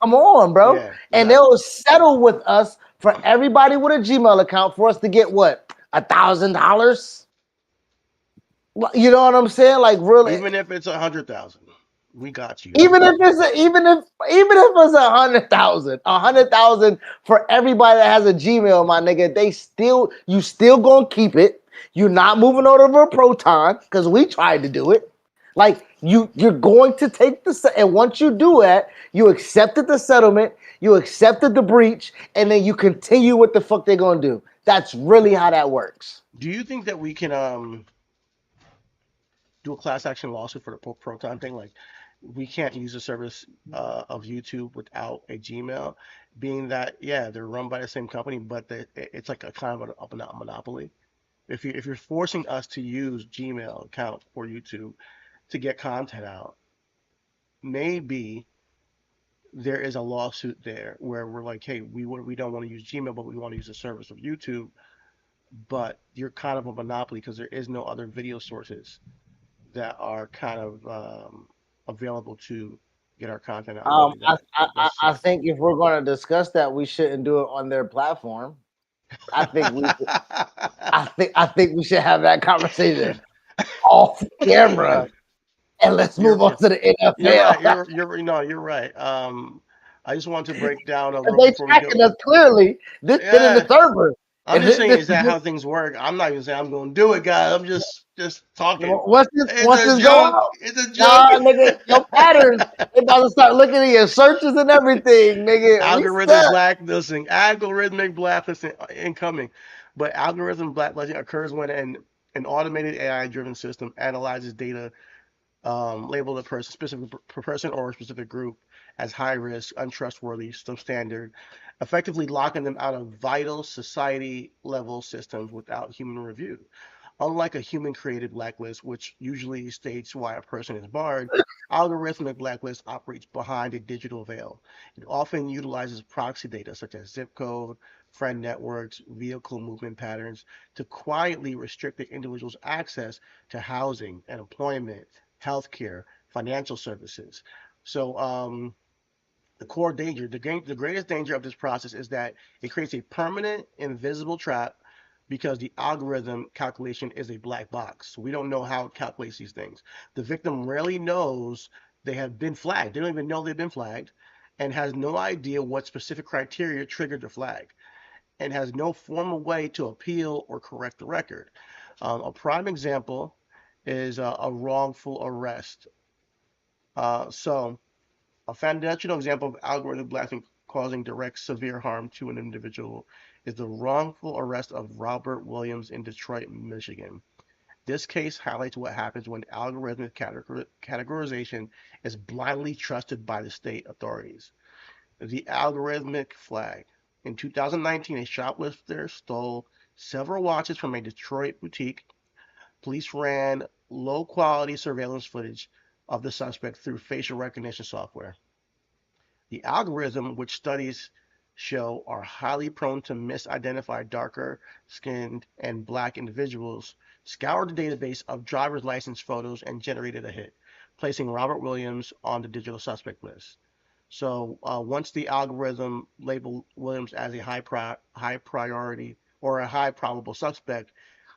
come on, bro. Yeah, And exactly. they'll settle with us for everybody with a Gmail account for us to get what? $1,000? You know what I'm saying? Like really, Even if it's 100,000, we got you. even if it's 100,000 for everybody that has a Gmail, my nigga, you still gonna keep it. You're not moving over to a Proton because we tried to do it. Like you're going to take and once you do that, you accepted the settlement, you accepted the breach, and then you continue what the fuck they're gonna do. That's really how that works. Do you think that we can do a class action lawsuit for the Proton thing? Like, we can't use the service of YouTube without a Gmail, being that yeah, they're run by the same company, but it's like a kind of a monopoly. If you're forcing us to use Gmail account for YouTube to get content out, maybe there is a lawsuit there where we're like, hey, we don't want to use Gmail, but we want to use the service of YouTube, but you're kind of a monopoly because there is no other video sources that are kind of available to get our content out the way I, that I I that's I set. think if we're going to discuss that, we shouldn't do it on their platform. I think we I think we should have that conversation off camera and let's move on you're to the you're right. NFL. You're no, you're right. I just want to break down a If little they before we tracking go. us clearly, then in the Yeah, third verse. I'm If just saying, this is that how things work? I'm not even saying I'm going to do it, guys. I'm just talking. It's once a this go joke. out, It's a joke. nah, nigga, your patterns, they about to start looking at your searches and everything, nigga. We Algorithmic set. blacklisting, algorithmic blacklisting incoming. But algorithm blacklisting occurs when an automated AI-driven system analyzes data labeled a person, specific person or a specific group as high risk, untrustworthy, substandard, effectively locking them out of vital society level systems without human review. Unlike a human created blacklist, which usually states why a person is barred, algorithmic blacklist operates behind a digital veil. It often utilizes proxy data such as zip code, friend networks, vehicle movement patterns to quietly restrict the individual's access to housing and employment, healthcare, financial services. So, the core danger, the greatest danger of this process is that it creates a permanent, invisible trap because the algorithm calculation is a black box. So we don't know how it calculates these things. The victim rarely knows they have been flagged. They don't even know they've been flagged and has no idea what specific criteria triggered the flag and has no formal way to appeal or correct the record. A prime example is a wrongful arrest. So a foundational example of algorithmic blasting causing direct severe harm to an individual is the wrongful arrest of Robert Williams in Detroit, Michigan. This case highlights what happens when algorithmic categorization is blindly trusted by the state authorities. The algorithmic flag. In 2019, a shoplifter stole several watches from a Detroit boutique. Police ran low quality surveillance footage of the suspect through facial recognition software. The algorithm, which studies show are highly prone to misidentify darker skinned and black individuals, scoured the database of driver's license photos and generated a hit, placing Robert Williams on the digital suspect list. So once the algorithm labeled Williams as a high priority or a high probable suspect,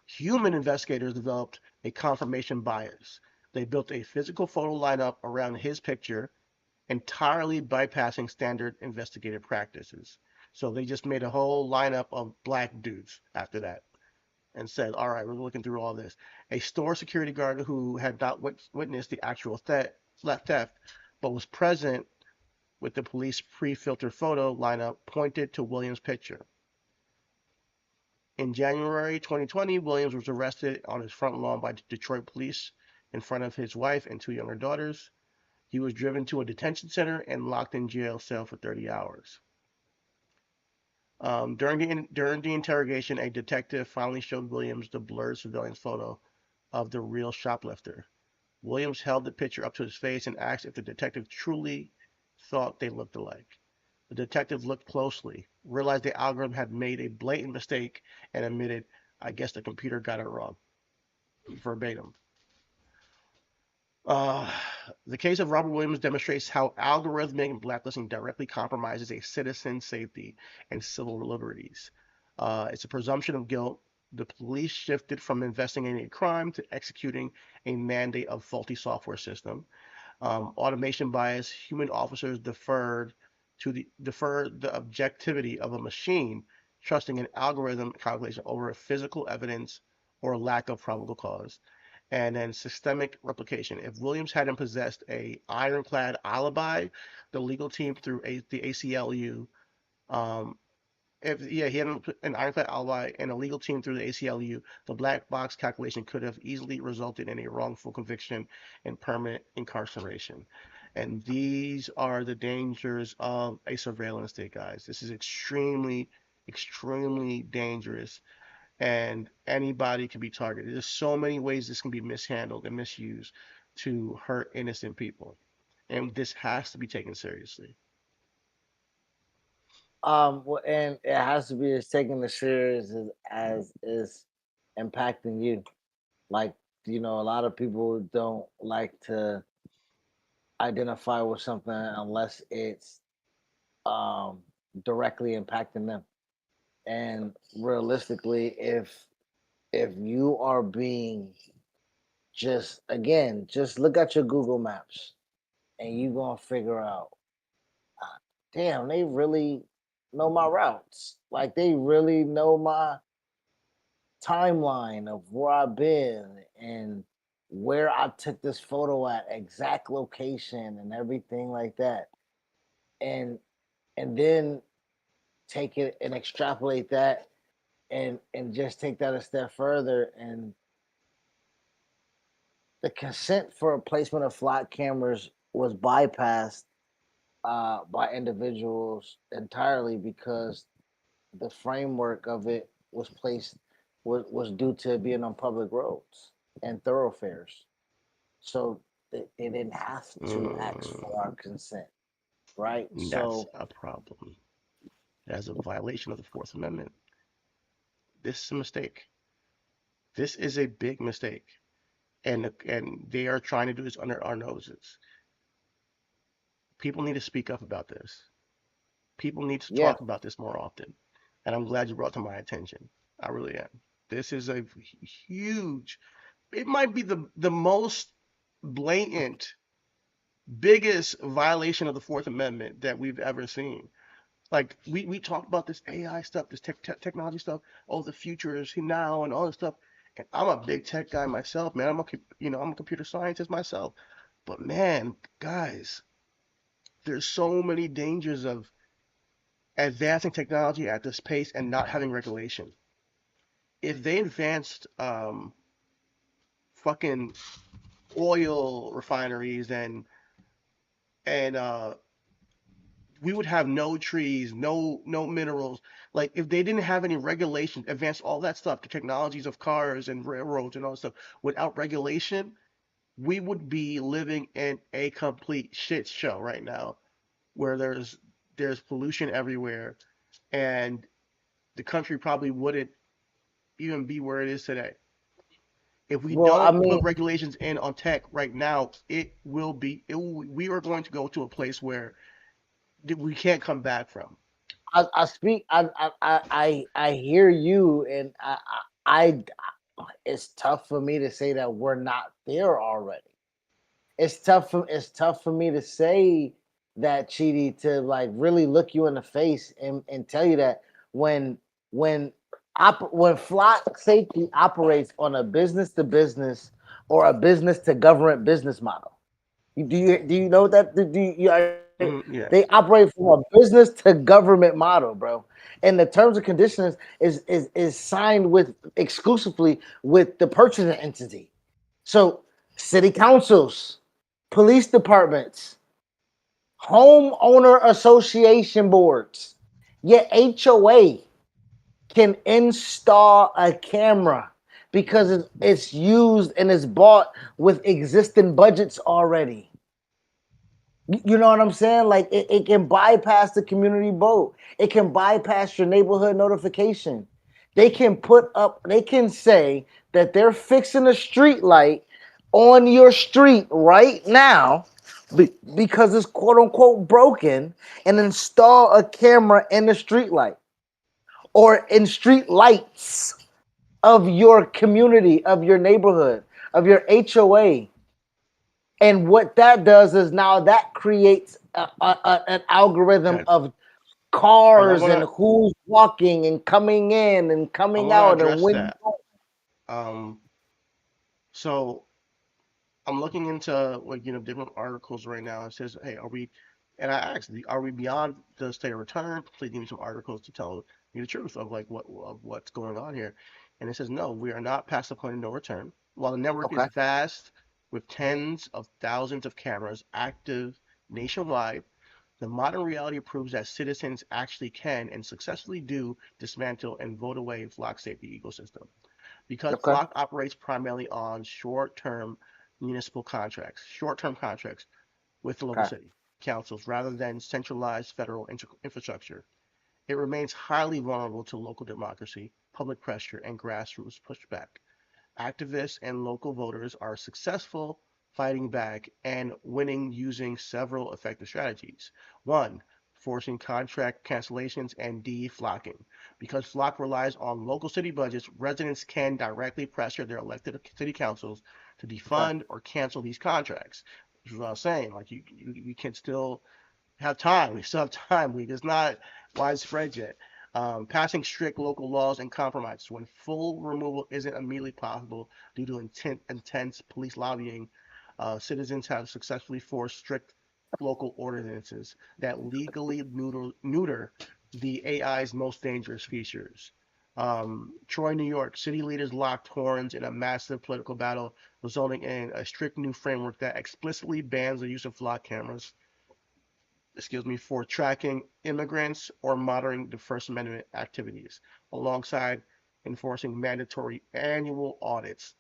human investigators developed a confirmation bias. They built a physical photo lineup around his picture entirely bypassing standard investigative practices. So they just made a whole lineup of black dudes after that and said, all right, we're looking through all this. A store security guard who had not witnessed the actual theft, but was present with the police pre-filtered photo lineup pointed to Williams' picture. In January 2020, Williams was arrested on his front lawn by Detroit police in front of his wife and two younger daughters. He was driven to a detention center and locked in jail cell for 30 hours. During the interrogation, a detective finally showed Williams the blurred surveillance photo of the real shoplifter. Williams held the picture up to his face and asked if the detective truly thought they looked alike. The detective looked closely, realized the algorithm had made a blatant mistake, and admitted, I guess the computer got it wrong. verbatim. Uh, the case of Robert Williams demonstrates how algorithmic blacklisting directly compromises a citizen's safety and civil liberties. It's a presumption of guilt. The police shifted from investigating a crime to executing a mandate of faulty software system. Automation bias, human officers deferred the objectivity of a machine, trusting an algorithm calculation over physical evidence or lack of probable cause. And then systemic replication. If Williams hadn't possessed a ironclad alibi, the legal team through the ACLU, um, if yeah, he had an ironclad alibi and a legal team through the ACLU, the black box calculation could have easily resulted in a wrongful conviction and permanent incarceration. And these are the dangers of a surveillance state, guys. This is extremely, extremely dangerous, and anybody can be targeted. There's so many ways this can be mishandled and misused to hurt innocent people, and this has to be taken seriously. And it has to be as taken as serious as is impacting you. Like, a lot of people don't like to identify with something unless it's um directly impacting them. And realistically, if you are being just look at your Google Maps and you gonna figure out, "Ah, damn, they really know my routes. Like they really know my timeline of where I've been and where I took this photo at, exact location and everything like that." And then take it and extrapolate that and just take that a step further, and the consent for a placement of flock cameras was bypassed by individuals entirely because the framework of it was due to being on public roads and thoroughfares. So they didn't have to ask Mm, for our consent, right? that's So a problem. As a violation of the Fourth Amendment. This is a mistake. This is a big mistake, and they are trying to do this under our noses. People need to speak up about this. People need to yeah, talk about this more often, and I'm glad you brought it to my attention. I really am. This is a huge. It might be the most blatant, biggest violation of the Fourth Amendment that we've ever seen. Like we talk about this AI stuff, this technology stuff. Oh, the future is now and all this stuff. And I'm a big tech guy myself, man. I'm a computer scientist myself. But man, guys, there's so many dangers of advancing technology at this pace and not having regulation. If they advanced fucking oil refineries and we would have no trees, no minerals. Like if they didn't have any regulation, advance all that stuff, the technologies of cars and railroads and all that stuff, without regulation, we would be living in a complete shit show right now, where there's pollution everywhere, and the country probably wouldn't even be where it is today. If we well, I don't mean, put regulations in on tech right now, we are going to go to a place where we can't come back from. I speak, I hear you, and it's tough for me to say that we're not there already. It's tough for me to say that, Chidi, to like really look you in the face and tell you that when when when flock safety operates on a business to business or a business to government business model. Do you know that? They Yes. operate from a business to government model, bro. And the terms and conditions is signed with exclusively with the purchasing entity. So city councils, police departments, homeowner association boards, your HOA can install a camera because it's used and it's bought with existing budgets already. You know what I'm saying? Like it can bypass the community vote. It can bypass your neighborhood notification. They can say that they're fixing a street light on your street right now because it's quote unquote broken, and install a camera in the street light or in street lights of your community, of your neighborhood, of your HOA. And what that does is now that creates an algorithm Okay. of And cars and who's walking and coming in and I'm coming gonna out and address when. that. Um, so I'm looking into like different articles right now. It says, hey, are we? And I asked, are we beyond the state of return? Please give me some articles to tell me the truth of like what's going on here. And it says, no, we are not past the point of no return. While the network is Okay, vast with tens of thousands of cameras active nationwide, the modern reality proves that citizens actually can and successfully do dismantle and vote away flock safety ecosystem. Because okay, Flock operates primarily on short-term municipal contracts, short-term contracts with the local okay, city councils rather than centralized federal infrastructure, it remains highly vulnerable to local democracy, public pressure, and grassroots pushback. Activists and local voters are successful fighting back and winning using several effective strategies. One, forcing contract cancellations and deflocking. Because flock relies on local city budgets, residents can directly pressure their elected city councils to okay. defund or cancel these contracts. Which is what I was saying. Like you can still have time. We still have time. It's not widespread yet. Passing strict local laws and compromises when full removal isn't immediately possible due to intense police lobbying. Citizens have successfully forced strict local ordinances that legally neuter the AI's most dangerous features. Troy, New York, city leaders locked horns in a massive political battle, resulting in a strict new framework that explicitly bans the use of flock cameras, for tracking immigrants or monitoring the First Amendment activities, alongside enforcing mandatory annual audits.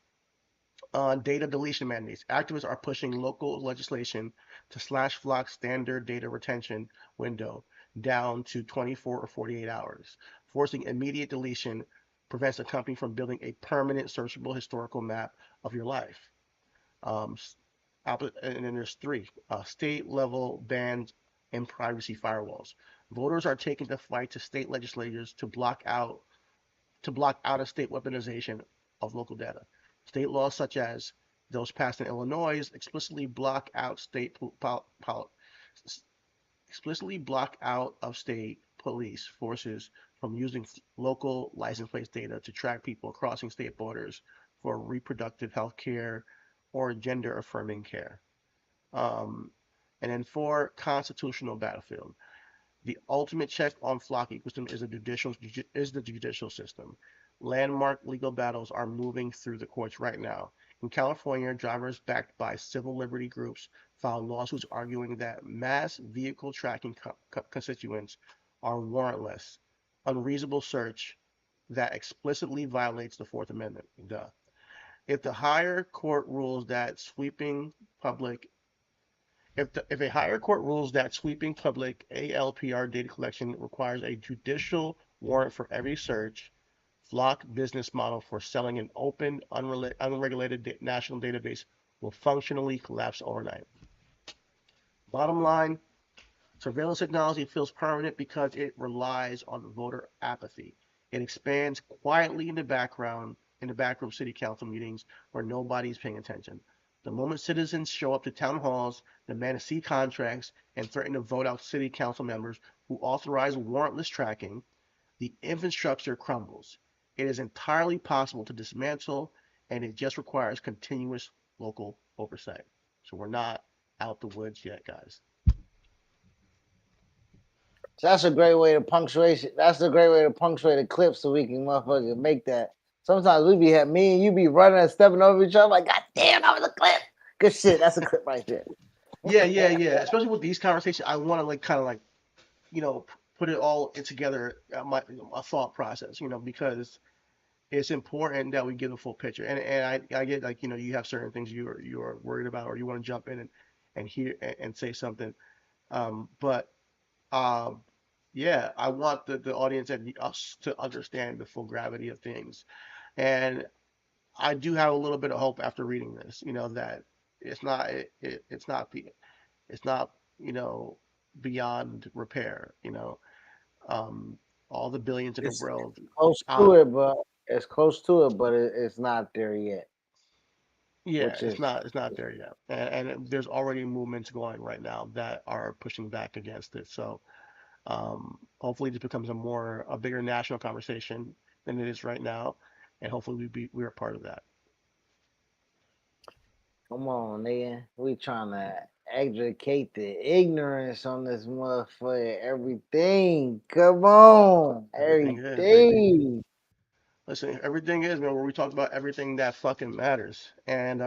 On data deletion mandates, activists are pushing local legislation to slash Flock's standard data retention window down to 24 or 48 hours. Forcing immediate deletion prevents a company from building a permanent searchable historical map of your life. Um, and then there's three state level bans and privacy firewalls. Voters are taking the fight to state legislatures to block out of state weaponization of local data. State laws such as those passed in Illinois explicitly block out of state police forces from using local license plate data to track people crossing state borders for reproductive health care or gender affirming care. Um, and then four, constitutional battlefield. The ultimate check on flock ecosystem is the judicial system. Landmark legal battles are moving through the courts right now. In California, drivers backed by civil liberty groups filed lawsuits arguing that mass vehicle tracking constituents are warrantless, unreasonable search that explicitly violates the Fourth Amendment. Duh. If the higher court rules that sweeping public if a higher court rules that sweeping public ALPR data collection requires a judicial warrant for every search, Flock business model for selling an open, unregulated national database will functionally collapse overnight. Bottom line, surveillance technology feels permanent because it relies on voter apathy. It expands quietly in the backroom city council meetings where nobody's paying attention. The moment citizens show up to town halls, demand to see contracts, and threaten to vote out city council members who authorize warrantless tracking, the infrastructure crumbles. It is entirely possible to dismantle, and it just requires continuous local oversight. So we're not out the woods yet, guys. So that's a great way to punctuate. That's a great way to punctuate a clip so we can motherfucker make that. Sometimes we be me and you be running and stepping over each other like, God damn, that was a clip. Good shit. That's a clip right there. Yeah. Especially with these conversations, I want to like kind of like you know put it all together, my thought process, because it's important that we get the full picture. And I get like you have certain things you're worried about or you want to jump in and hear and say something. But um, yeah, I want the audience and us to understand the full gravity of things. And I do have a little bit of hope after reading this, that it's not, beyond repair, all the billions in the It's world. close Uh, to it, but it's close to it, but it's not there yet, yeah, which it's is not there yet. And there's already movements going right now that are pushing back against it. So hopefully this becomes a bigger national conversation than it is right now. And hopefully we're a part of that. come on, nigga. We trying to educate the ignorance on this motherfucker. Everything. Come on. Everything is, baby. Everything. Listen, everything is, man, where we talk about everything that fucking matters. And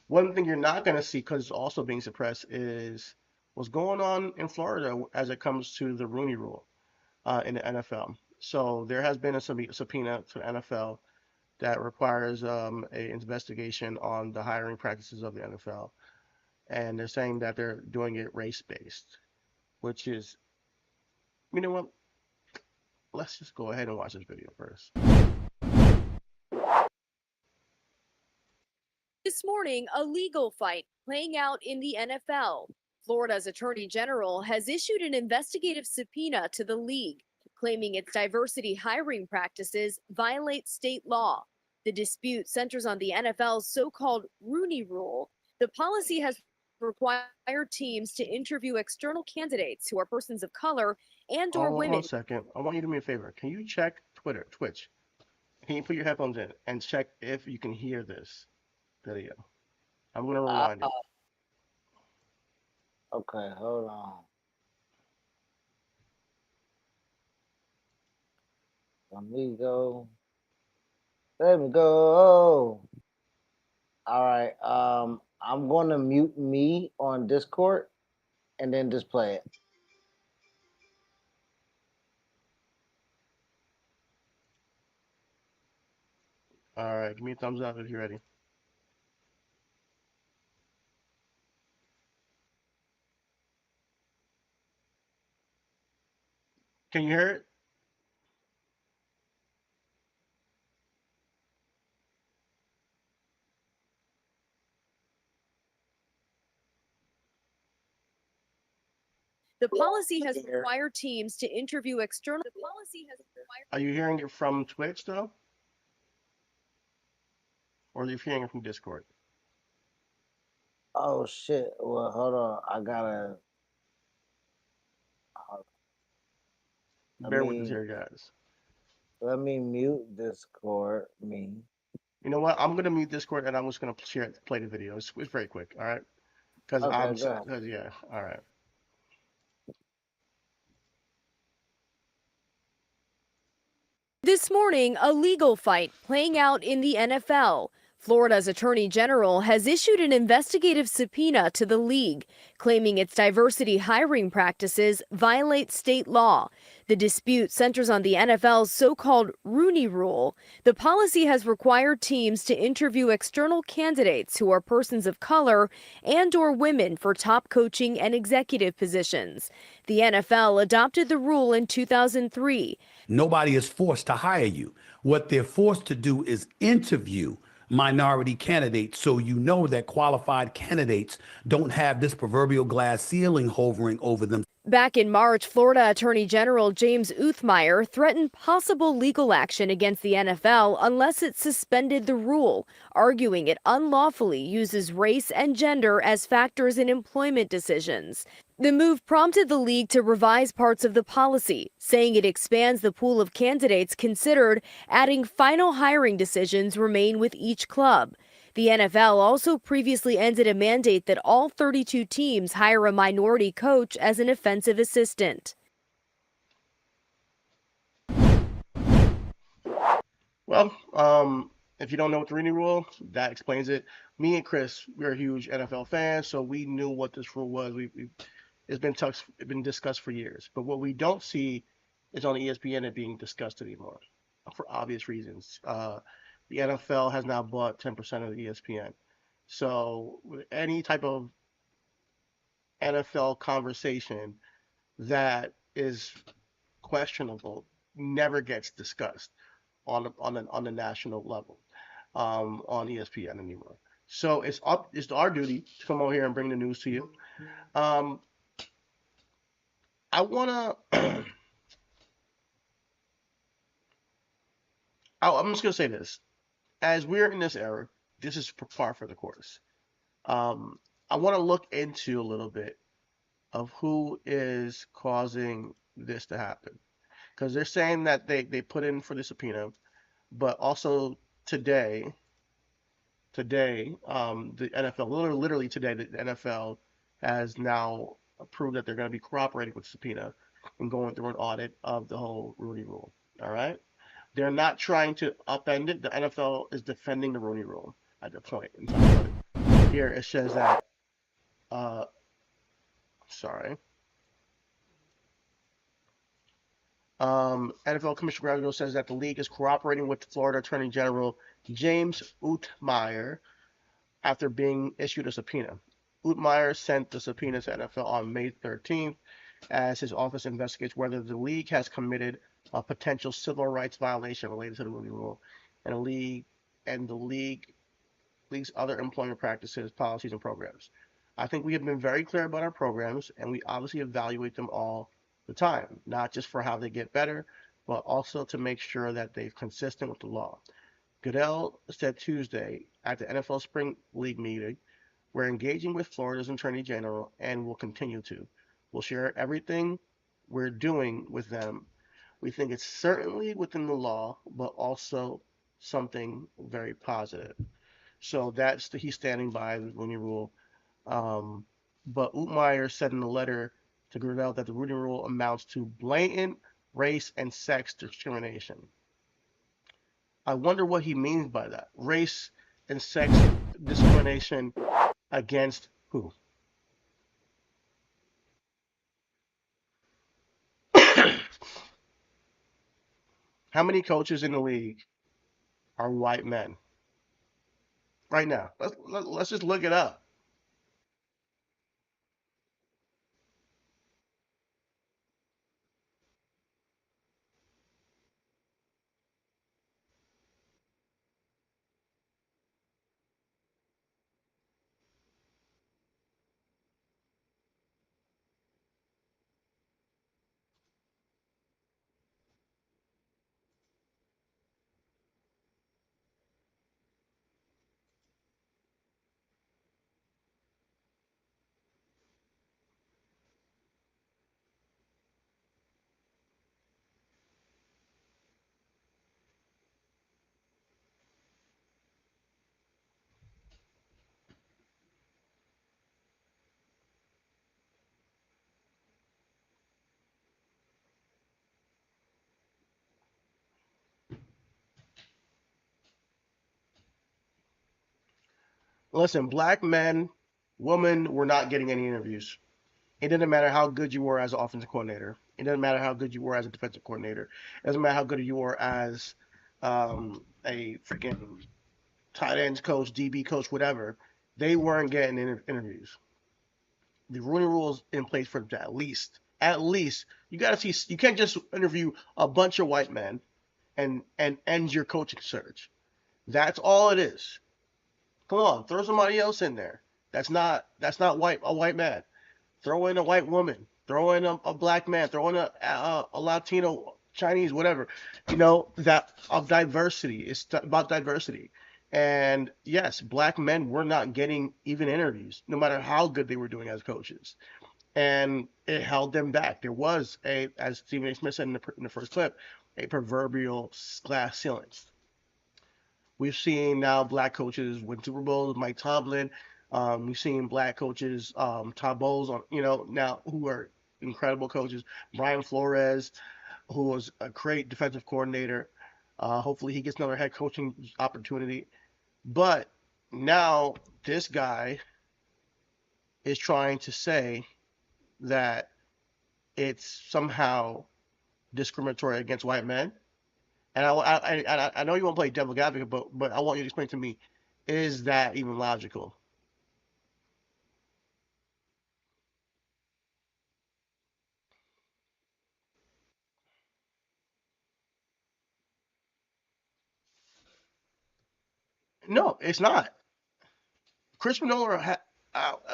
one thing you're not going to see, because it's also being suppressed, is what's going on in Florida as it comes to the Rooney Rule in the NFL. So there has been a subpoena to the NFL that requires a investigation on the hiring practices of the NFL, and they're saying that they're doing it race based, which is, you know what? Let's just go ahead and watch this video first. This morning, a legal fight playing out in the NFL. Florida's Attorney General has issued an investigative subpoena to the league, claiming its diversity hiring practices violate state law. The dispute centers on the NFL's so-called Rooney Rule. The policy has required teams to interview external candidates who are persons of color and or Hold on women. a second. I want you to do me a favor. Can you check Twitch? Can you put your headphones in and check if you can hear this video? I'm gonna Uh, rewind it. okay, hold on. Let me go. Let me go. All right. I'm gonna mute me on Discord and then just play it. All right, give me a thumbs up if you're ready. Can you hear it? The policy has required teams to interview external. The policy has required. Are you hearing it from Twitch though, or are you hearing it from Discord? Oh shit. Well, hold on. I gotta. Let Bear with us me here, guys. let me mute Discord. Me. You know what? I'm gonna mute Discord and I'm just gonna play the video. It's very quick, all right? Okay, go ahead. Cause yeah, all right. This morning, a legal fight playing out in the NFL. Florida's Attorney General has issued an investigative subpoena to the league, claiming its diversity hiring practices violate state law. The dispute centers on the NFL's so-called Rooney Rule. The policy has required teams to interview external candidates who are persons of color and or women for top coaching and executive positions. The NFL adopted the rule in 2003. Nobody is forced to hire you. What they're forced to do is interview minority candidates so you know that qualified candidates don't have this proverbial glass ceiling hovering over them. Back in March, Florida Attorney General James Uthmeier threatened possible legal action against the NFL unless it suspended the rule, arguing it unlawfully uses race and gender as factors in employment decisions. The move prompted the league to revise parts of the policy, saying it expands the pool of candidates considered, adding final hiring decisions remain with each club. The NFL also previously ended a mandate that all 32 teams hire a minority coach as an offensive assistant. Well, if you don't know what the Rooney Rule, that explains it. Me and Chris, we're huge NFL fans, so we knew what this rule was. It's been discussed for years. But what we don't see is on ESPN it being discussed anymore, for obvious reasons. The NFL has now bought 10% of the ESPN. So with any type of NFL conversation that is questionable never gets discussed on the national level on ESPN anymore. So it's our duty to come over here and bring the news to you. Um, I wanna I'm just gonna say this. As we're in this era, this is par for the course. Um, I want to look into a little bit of who is causing this to happen because they're saying that they put in for the subpoena, but also today the NFL literally today the NFL has now approved that they're going to be cooperating with the subpoena and going through an audit of the whole Rooney Rule. All right, they're not trying to upend it. The NFL is defending the Rooney Rule at the point in time. Here it says that uh sorry. NFL Commissioner Gravito says that the league is cooperating with Florida Attorney General James Uthmeier after being issued a subpoena. Uthmeier sent the subpoena to NFL on May 13th as his office investigates whether the league has committed a potential civil rights violation related to the Rooney Rule and the league's other employment practices, policies, and programs. I think we have been very clear about our programs, and we obviously evaluate them all the time, not just for how they get better, but also to make sure that they're consistent with the law. Goodell said Tuesday at the NFL Spring League meeting, we're engaging with Florida's Attorney General and will continue to. We'll share everything we're doing with them. We think it's certainly within the law, but also something very positive. So he's standing by the Rooney Rule. Um, but Uthmeier said in a letter to Goodell that the Rooney Rule amounts to blatant race and sex discrimination. I wonder what he means by that. Race and sex discrimination against who? How many coaches in the league are white men right now? Let's just look it up. Listen, black men, women were not getting any interviews. It didn't matter how good you were as an offensive coordinator. It doesn't matter how good you were as a defensive coordinator. It doesn't matter how good you were as a freaking tight ends coach, DB coach, whatever. They weren't getting interviews. The Rooney Rule is in place for at least. At least you got to see. You can't just interview a bunch of white men and end your coaching search. That's all it is. Come on, throw somebody else in there. That's not white a white man. Throw in a white woman. Throw in a black man. Throw in a Latino, Chinese, whatever. That of diversity. It's about diversity. And yes, black men were not getting even interviews, no matter how good they were doing as coaches. And it held them back. There was as Stephen A. Smith said in the first clip, a proverbial glass ceiling. We've seen now black coaches win Super Bowls, Mike Tomlin. We've seen black coaches, Todd Bowles, now who are incredible coaches. Brian Flores, who was a great defensive coordinator. Hopefully he gets another head coaching opportunity. But now this guy is trying to say that it's somehow discriminatory against white men. And I know you want to play devil's advocate, but I want you to explain to me, is that even logical? No, it's not. Chris Manola,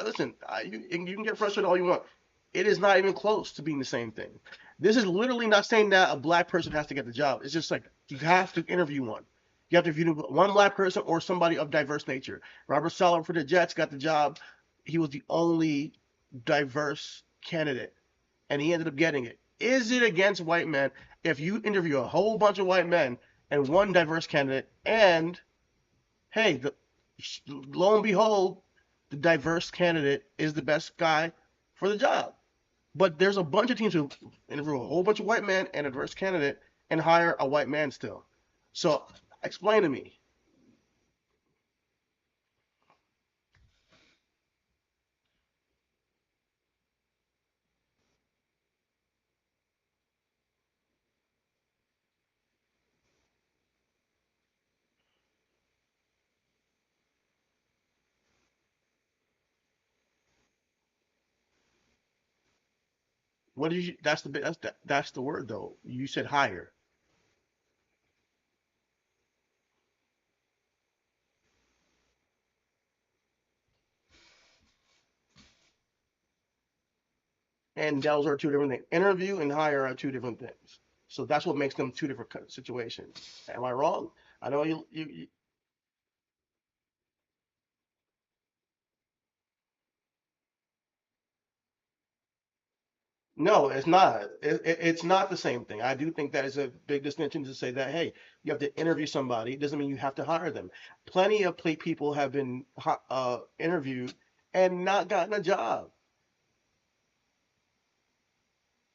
listen, you can get frustrated all you want. It is not even close to being the same thing. This is literally not saying that a black person has to get the job. It's just like you have to interview one. You have to interview one black person or somebody of diverse nature. Robert Saleh for the Jets got the job. He was the only diverse candidate, and he ended up getting it. Is it against white men if you interview a whole bunch of white men and one diverse candidate, and hey, lo and behold, the diverse candidate is the best guy for the job? But there's a bunch of teams who interview a whole bunch of white men and a diverse candidate and hire a white man still. So explain to me. What did you? That's the word though. You said hire, and those are two different things. Interview and hire are two different things. So that's what makes them two different situations. Am I wrong? I know you No, it's not. It's not the same thing. I do think that is a big distinction to say that, hey, you have to interview somebody. It doesn't mean you have to hire them. Plenty of play people have been interviewed and not gotten a job.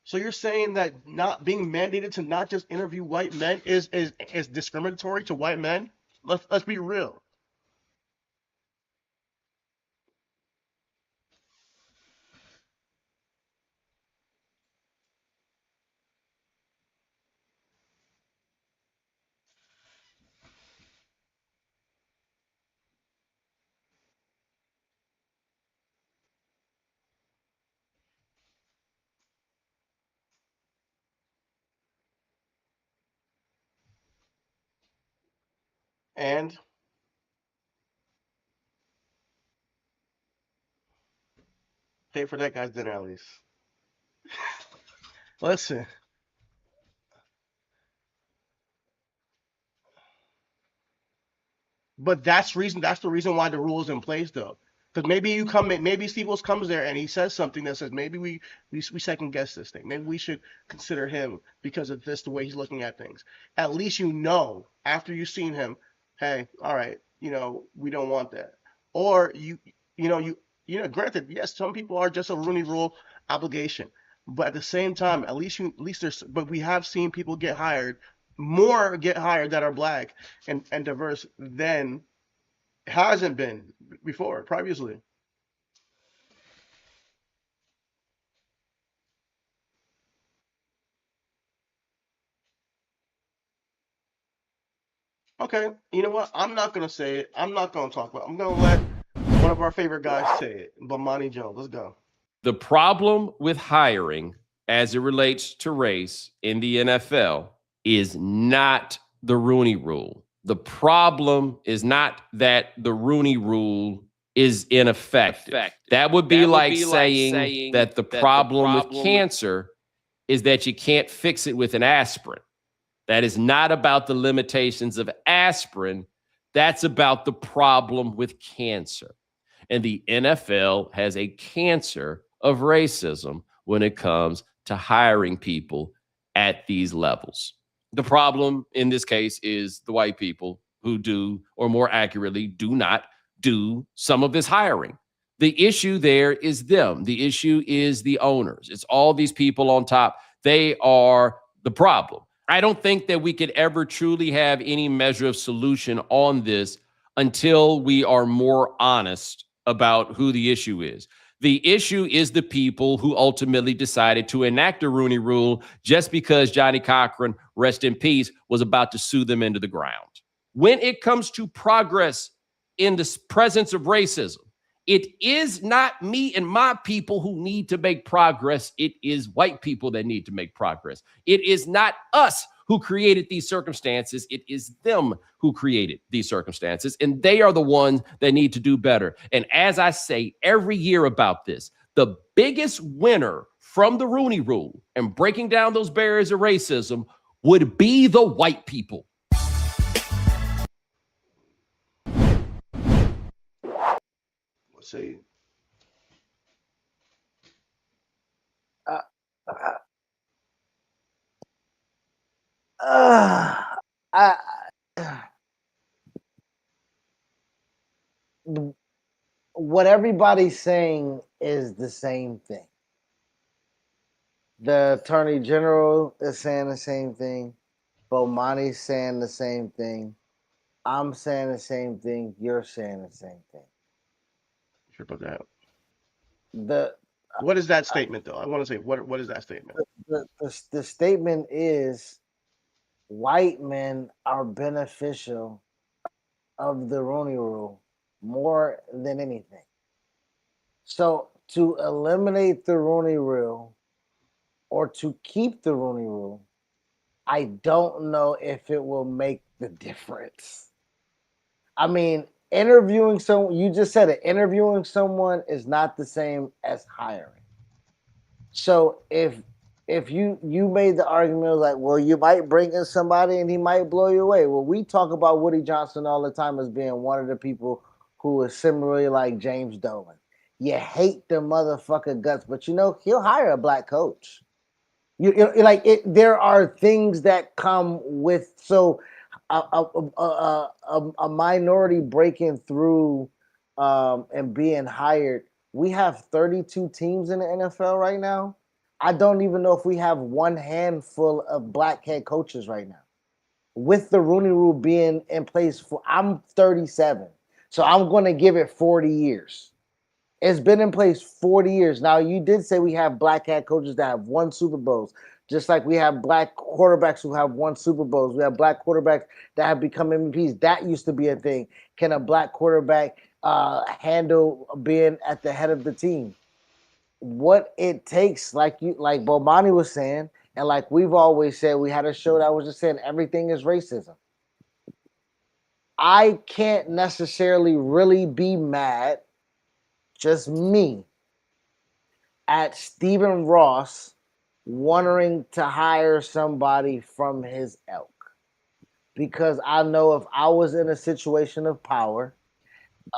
So you're saying that not being mandated to not just interview white men is discriminatory to white men? Let's be real. And pay for that guy's dinner at least. Listen, but that's the reason why the rule is in place though. Because maybe Steve Wills comes there and he says something that says maybe we second guess this thing. Maybe we should consider him because of this the way he's looking at things. At least you know after you've seen him, hey, all right, we don't want that. Or granted, yes, some people are just a Rooney Rule obligation, but at the same time, at least there's, but we have seen people get hired that are black and diverse than hasn't been before previously. Okay, you know what? I'm not gonna say it. I'm not gonna talk about it. I'm gonna let one of our favorite guys say it. Bomani Jones. Let's go. The problem with hiring as it relates to race in the NFL is not the Rooney Rule. The problem is not that the Rooney Rule is ineffective. That would be like saying that the problem with cancer is that you can't fix it with an aspirin. That is not about the limitations of aspirin. That's about the problem with cancer. And the NFL has a cancer of racism when it comes to hiring people at these levels. The problem in this case is the white people who do, or more accurately, do not do some of this hiring. The issue there is them. The issue is the owners. It's all these people on top. They are the problem. I don't think that we could ever truly have any measure of solution on this until we are more honest about who the issue is. The issue is the people who ultimately decided to enact a Rooney Rule just because Johnny Cochran, rest in peace, was about to sue them into the ground. When it comes to progress in the presence of racism, it is not me and my people who need to make progress. It is white people that need to make progress. It is not us who created these circumstances. It is them who created these circumstances, and they are the ones that need to do better. And as I say every year about this, the biggest winner from the Rooney Rule and breaking down those barriers of racism would be the white people. Let's see. I, what everybody's saying is the same thing. The Attorney General is saying the same thing. Bomani's saying the same thing. I'm saying the same thing. You're saying the same thing. Sure about that. The What is that statement, though? I want to say, what is that statement? the statement is white men are beneficial of the Rooney Rule more than anything. So to eliminate the Rooney Rule or to keep the Rooney Rule, I don't know if it will make the difference. I mean, interviewing someone, you just said it, interviewing someone is not the same as hiring. So if you made the argument like, well, you might bring in somebody and he might blow you away. Well, we talk about Woody Johnson all the time as being one of the people who is similarly like James Dolan. You hate the motherfucker guts, but he'll hire a black coach. Like it. There are things that come with a minority breaking through and being hired. We have 32 teams in the NFL right now. I don't even know if we have one handful of black head coaches right now. With the Rooney Rule being in place I'm 37, so I'm going to give it 40 years. It's been in place 40 years. Now, you did say we have black head coaches that have won Super Bowls, just like we have black quarterbacks who have won Super Bowls. We have black quarterbacks that have become MVPs. That used to be a thing. Can a black quarterback handle being at the head of the team? What it takes, like Bomani was saying, and like we've always said, we had a show that was just saying everything is racism. I can't necessarily really be mad, just me, at Stephen Ross wanting to hire somebody from his ilk. Because I know if I was in a situation of power,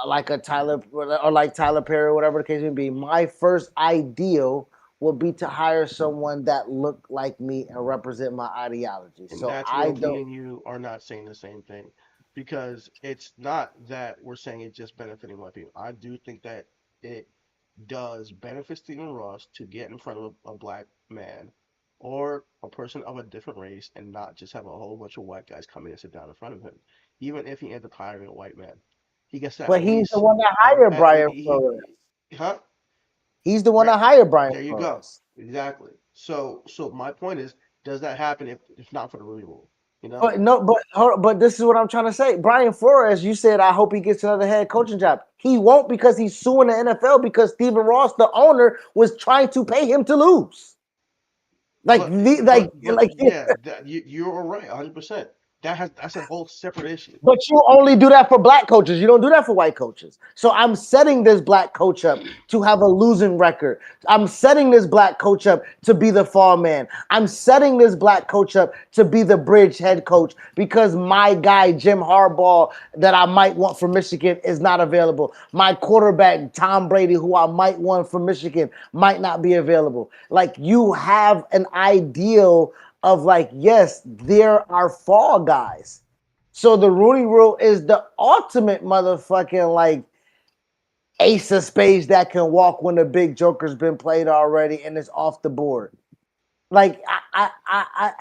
like a Tyler or like Tyler Perry, whatever the case may be, my first ideal would be to hire someone that looked like me and represent my ideology. And So that's I where me don't. and you are not saying the same thing, because it's not that we're saying it's just benefiting white people. I do think that it does benefit Stephen Ross to get in front of a black man or a person of a different race and not just have a whole bunch of white guys come in and sit down in front of him. Even if he ends up hiring a white man, he gets to But at he's the least one that hired Brian Flores. huh? He's the one Right. that hired Brian There you go. Flores. Exactly. So my point is, does that happen if not for the Rooney Rule? You know? But no, but this is what I'm trying to say. Brian Flores, you said I hope he gets another head coaching job. He won't, because he's suing the NFL because Stephen Ross, the owner, was trying to pay him to lose. Like Yeah, you're all right, 100%. That's a whole separate issue. But you only do that for black coaches. You don't do that for white coaches. So I'm setting this black coach up to have a losing record. I'm setting this black coach up to be the fall man. I'm setting this black coach up to be the bridge head coach because my guy, Jim Harbaugh, that I might want for Michigan is not available. My quarterback, Tom Brady, who I might want for Michigan, might not be available. Like, you have an ideal of like, yes, there are fall guys. So the Rooney Rule is the ultimate motherfucking like ace of spades that can walk when the big joker's been played already and it's off the board. Like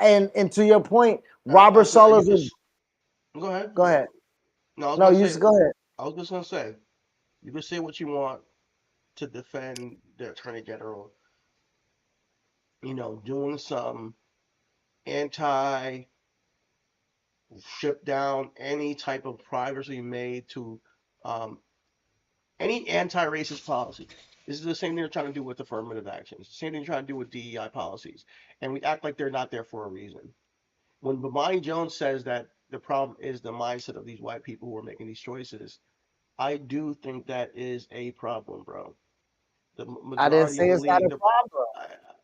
and to your point, Robert Saleh. Go ahead. Go ahead. No, I was No, gonna you say. just go ahead. I was just gonna say, you can say what you want to defend the attorney general. Doing some anti ship down any type of privacy made to um, any anti-racist policy. This is the same thing they're trying to do with affirmative action. It's the same thing they're trying to do with DEI policies. And we act like they're not there for a reason. when Bomani Jones says that the problem is the mindset of these white people who are making these choices, I do think that is a problem, bro. The I didn't majority say of the it's not league, a problem.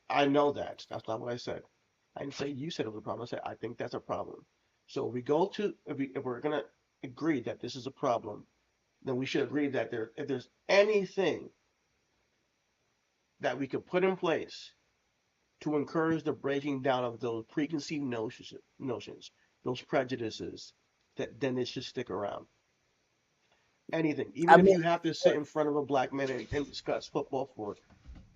I know that. That's not what I said. I didn't say you said it was a problem. I said I think that's a problem. So if we're gonna agree that this is a problem, then we should agree that if there's anything that we could put in place to encourage the breaking down of those preconceived notions, those prejudices, that then it should stick around. Anything, even I if mean, you have to sit in front of a black man and discuss football for,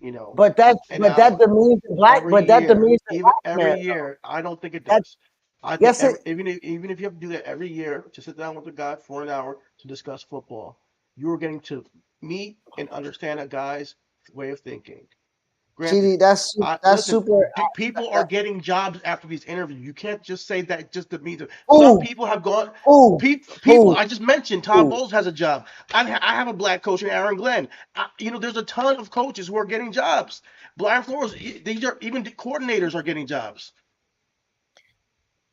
an but that hour demeans the black, every but that year, demeans the even black every man. year, I don't think it That does. I think yes, it even if you have to do that every year to sit down with a guy for an hour to discuss football, you are getting to meet and understand a guy's way of thinking. Granted, GD, that's listen, super. people are getting jobs after these interviews. You can't just say that just to me. Some Ooh, people have gone. ooh, People, ooh, I just mentioned Todd ooh. Bowles has a job. I have a black coach in Aaron Glenn. There's a ton of coaches who are getting jobs. Brian Flores, these are even the coordinators are getting jobs.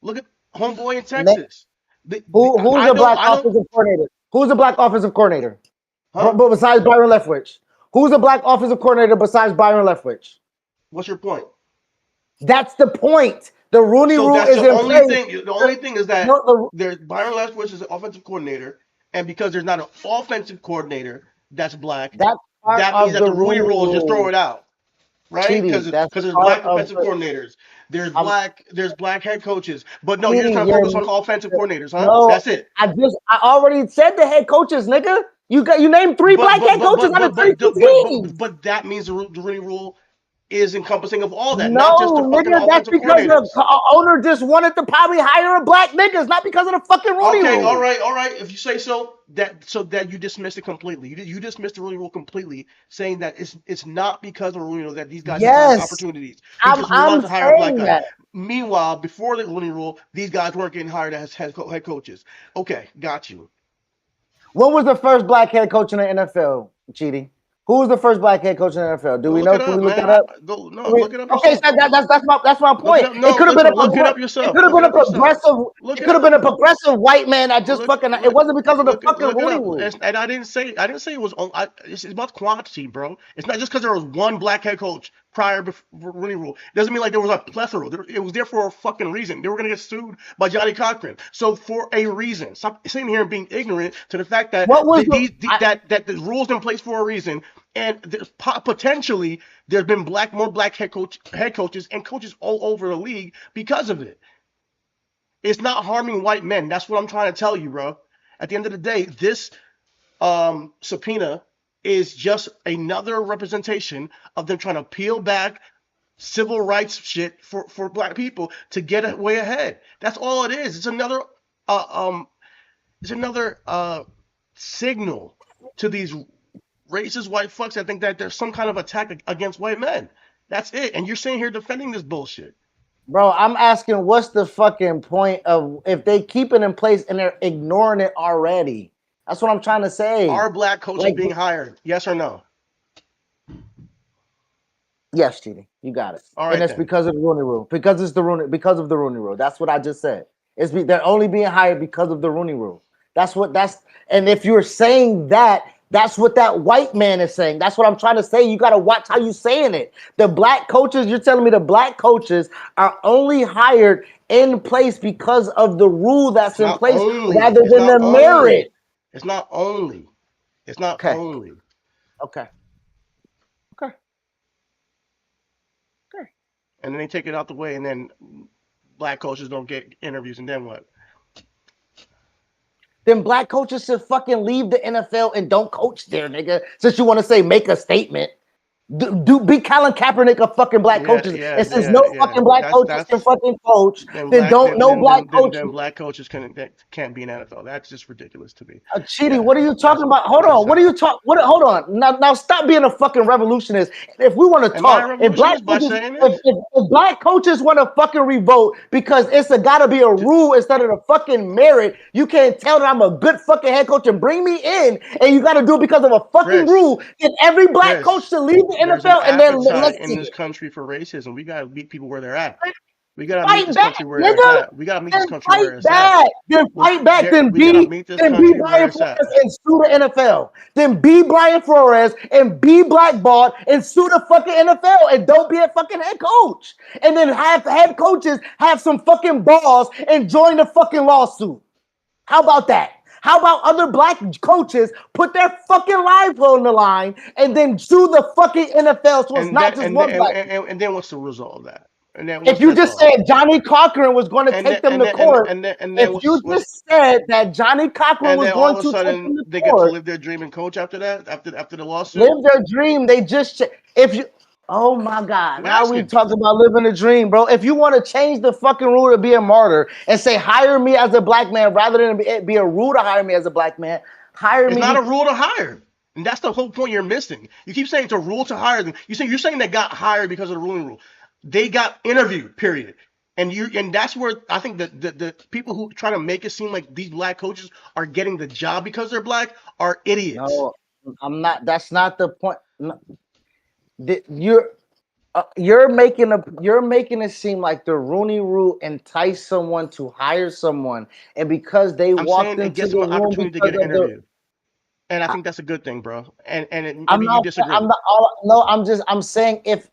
Look at homeboy in Ne- Texas. who's I the know, black offensive coordinator? Who's the black offensive coordinator? huh? But besides Byron Leftwich, who's the black offensive coordinator besides Byron Leftwich? What's your point? That's the point. The Rooney So Rule that's is the in only place. thing. The only thing is that No, there's Byron Leftwich is an offensive coordinator, and because there's not an offensive coordinator that's black, that's part that means of that the the Rooney Rooney Rule is just throw Rule. it out, right? Chidi, Because that's there's part black of offensive the. coordinators, I'm there's black head coaches, but no, you're just Chidi, trying to focus on offensive coordinators, huh? no. That's it. I already said the head coaches, nigga. You named three black head coaches on a 32 teams. But that means the Rooney Rule is encompassing of all that, not just the No, fucking nigga, that's offensive because the coordinators. owner just wanted to probably hire a black niggas, not because of the fucking Rooney Okay, Rule. all right. If you say so, that you dismissed it completely. You dismissed the Rooney Rule completely, saying that it's not because of Rooney Rule that these guys have gotten Yes, opportunities I'm because we I'm wanted to hire a black saying guy. that. Meanwhile, before the Rooney Rule, these guys weren't getting hired as head coaches. Okay, got you. When was the first black head coach in the NFL, Chidi? Who was the first black head coach in the NFL? Do Go we look know? it Can we up, look man. that up? Look it up Okay, yourself. so that's my Look it point. up. It No, could have been listen. a Look it up it yourself. could have Look been it a up yourself. progressive. Look It it could have up. been a progressive white man that just Look, fucking. It look, wasn't because of the fucking look it Rooney up. Rule. And I didn't say it was. It's about quantity, bro. It's not just because there was one black head coach prior before Rooney Rule. It doesn't mean like there was a plethora. It was there for a fucking reason. They were gonna get sued by Johnny Cochran. So for a reason, stop sitting here and being ignorant to the fact that What was the? that the rules in place for a reason, and there's potentially there's been more black head coaches and coaches all over the league because of it. It's not harming white men. That's what I'm trying to tell you, bro. At the end of the day, this subpoena is just another representation of them trying to peel back civil rights shit for black people to get way ahead. That's all it is. Uh, um it's another signal to these racist white fucks that think that there's some kind of attack against white men. That's it. And you're sitting here defending this bullshit. Bro, I'm asking, what's the fucking point of if they keep it in place and they're ignoring it already? That's what I'm trying to say. Are black coaches Like, being hired? Yes or no? yes, Chidi, you got it. All And right it's then. because of the Rooney Rule. Because of the Rooney Rule. That's what I just said. They're only being hired because of the Rooney Rule. And if you're saying that, that's what that white man is saying. That's what I'm trying to say. You got to watch how you saying it. The black coaches, you're telling me the black coaches are only hired in place because of the rule that's It's in not place only. rather It's than not the only. merit. It's not only. It's not Okay. only. Okay. Okay. Okay. And then they take it out the way, and then black coaches don't get interviews, and then what? Then black coaches should fucking leave the NFL and don't coach there, nigga. Since you want to say make a statement. Be Colin Kaepernick a fucking black coaches. And since no fucking black coaches can That's fucking coach, then then don't no black coaches. black coaches can't be in NFL. That's just ridiculous to me. Chidi, Yeah, what are you talking about? Hold that's on. What are how. you talking? Hold on. Now stop being a fucking revolutionist. If we want to Am I a talk, revolutionist by saying this? if black coaches want to fucking revote because it's gotta be a rule instead of the fucking merit, you can't tell that I'm a good fucking head coach and bring me in, and you gotta do it because of a fucking Chris, rule. Then every black coach Chris, should leave the there's an NFL and then appetite let's in see this it. country for racism. We gotta meet people where they're at. We gotta meet Fight this back, country where it's nigga. at. We gotta meet this Then country fight where it's at. back. Then fight back. Then We gotta be meet this country where Brian it's at. Flores and sue the NFL. Then be Brian Flores and be blackballed and sue the fucking NFL and don't be a fucking head coach. And then have head coaches have some fucking balls and join the fucking lawsuit. How about that? How about other black coaches put their fucking lives on the line and then sue the fucking NFL so it's not just one black? And then what's the result of that? And then If what's you that just called? said Johnny Cochran was going to And take then them to court, and if then you what's just said that Johnny Cochran and was then all going of a to take sudden them to they get to court, live their dream and coach after that, after the lawsuit. live their dream, they just if you. Oh my God! I'm Now we asking. talking about living a dream, bro. If you want to change the fucking rule to be a martyr and say hire me as a black man rather than it be a rule to hire me as a black man, hire It's me. not a rule to hire. And that's the whole point you're missing. You keep saying it's a rule to hire them. You're saying they got hired because of the ruling rule. They got interviewed, period. And that's where I think that the people who try to make it seem like these black coaches are getting the job because they're black are idiots. No, I'm not. That's not the point. No, you're making it seem like the Rooney Rule enticed someone to hire someone, and because they I'm walked saying it into gives the them an room opportunity to because get an of the. interview. And I think that's a good thing, bro. And I'm maybe you not. disagree. I'm not. No, I'm saying if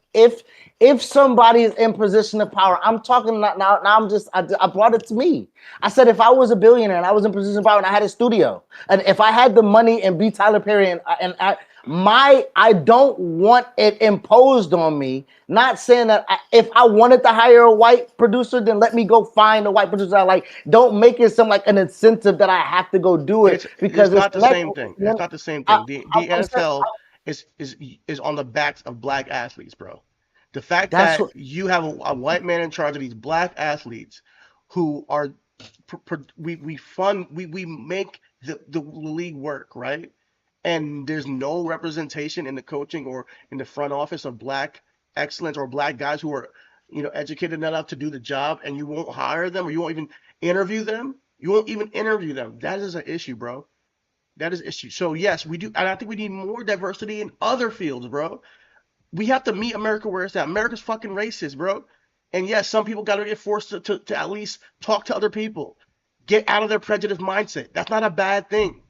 somebody is in position of power, I'm talking now. I brought it to me. I said if I was a billionaire and I was in position of power and I had a studio, and if I had the money and be Tyler Perry I don't want it imposed on me. Not saying that if I wanted to hire a white producer, then let me go find a white producer I like. Don't make it sound like an incentive that I have to go do it because it's not the same thing. It's not the same thing. The NFL is on the backs of black athletes, bro. The fact that you have a white man in charge of these black athletes who are we make the league work, right? And there's no representation in the coaching or in the front office of black excellence or black guys who are, educated enough to do the job, and you won't hire them or you won't even interview them. You won't even interview them. That is an issue, bro. That is an issue. So yes, we do, and I think we need more diversity in other fields, bro. We have to meet America where it's at. America's fucking racist, bro. And yes, some people got to get forced to at least talk to other people, get out of their prejudice mindset. That's not a bad thing.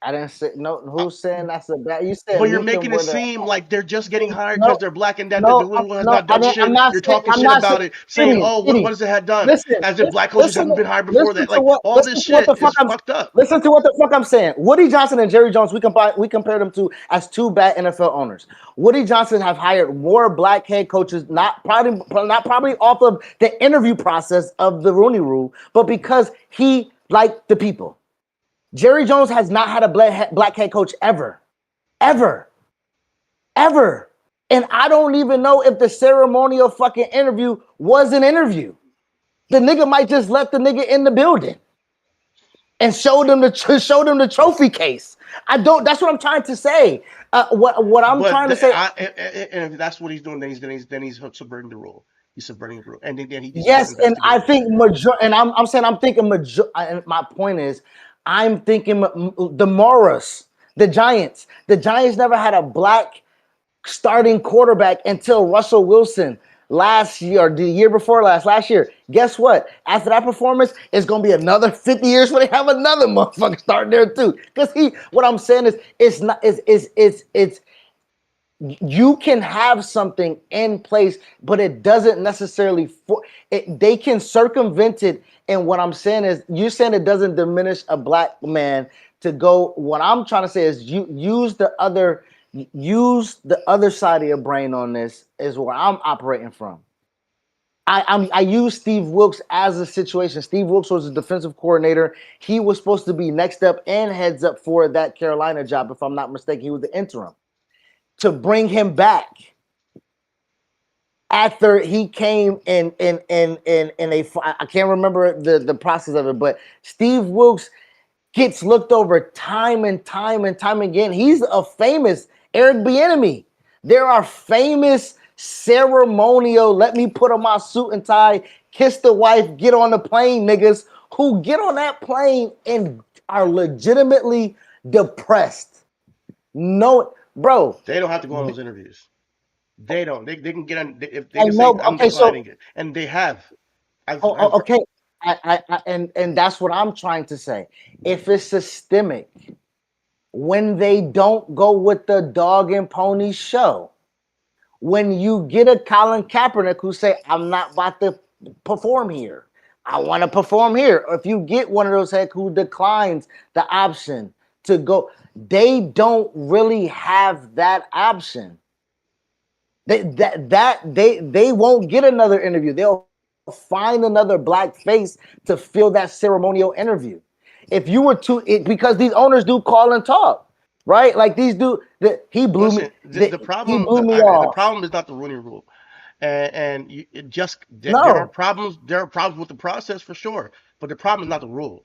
I didn't say no. Who's saying that's a bad? You said. But you're making it seem like they're just getting hired because they're black and that the ruling has not done shit. You're talking shit about it, saying, "Oh, what has it had done?" As if black coaches haven't been hired before that. Like all this shit is fucked up. Listen to what the fuck I'm saying. Woody Johnson and Jerry Jones, we compare them to as two bad NFL owners. Woody Johnson have hired more black head coaches, not probably off of the interview process of the Rooney Rule, but because he liked the people. Jerry Jones has not had a black head coach ever. And I don't even know if the ceremonial fucking interview was an interview. The nigga might just let the nigga in the building and show them the trophy case. That's what I'm trying to say. What I'm trying to say. And if that's what he's doing, then he's subverting the rule. He's subverting the rule, and then he. Yes, and I think I'm thinking and my point is. I'm thinking the Morris, the Giants. The Giants never had a black starting quarterback until Russell Wilson last year, or the year before last year. Guess what? After that performance, it's gonna be another 50 years when they have another motherfucker starting there too. Because what I'm saying is, it's you can have something in place, but it doesn't necessarily they can circumvent it. And what I'm saying is, you're saying it doesn't diminish a black man to go. What I'm trying to say is, use the other side of your brain on this. Is where I'm operating from. I use Steve Wilks as a situation. Steve Wilks was a defensive coordinator. He was supposed to be next up and heads up for that Carolina job, if I'm not mistaken. He was the interim. To bring him back after he came in I can't remember the process of it, but Steve Wilks gets looked over time and time again. He's a famous Eric Bieniemy. There are famous ceremonial, let me put on my suit and tie, kiss the wife, get on the plane niggas who get on that plane and are legitimately depressed. No, bro. They don't have to go on those interviews. They don't. They can get on if they I can say know. I'm Okay, so declining it, and they have. I've okay, and that's what I'm trying to say. If it's systemic, when they don't go with the dog and pony show, when you get a Colin Kaepernick who say, I'm not about to perform here, I want to perform here. Or if you get one of those heck who declines the option to go, they don't really have that option. They won't get another interview. They'll find another black face to fill that ceremonial interview. If you were to, because these owners do call and talk, right? Like these do. He blew me. listen. The He problem, blew me the off. problem is not the Rooney Rule, and it just there are No, problems. There are problems with the process for sure, but the problem is not the rule.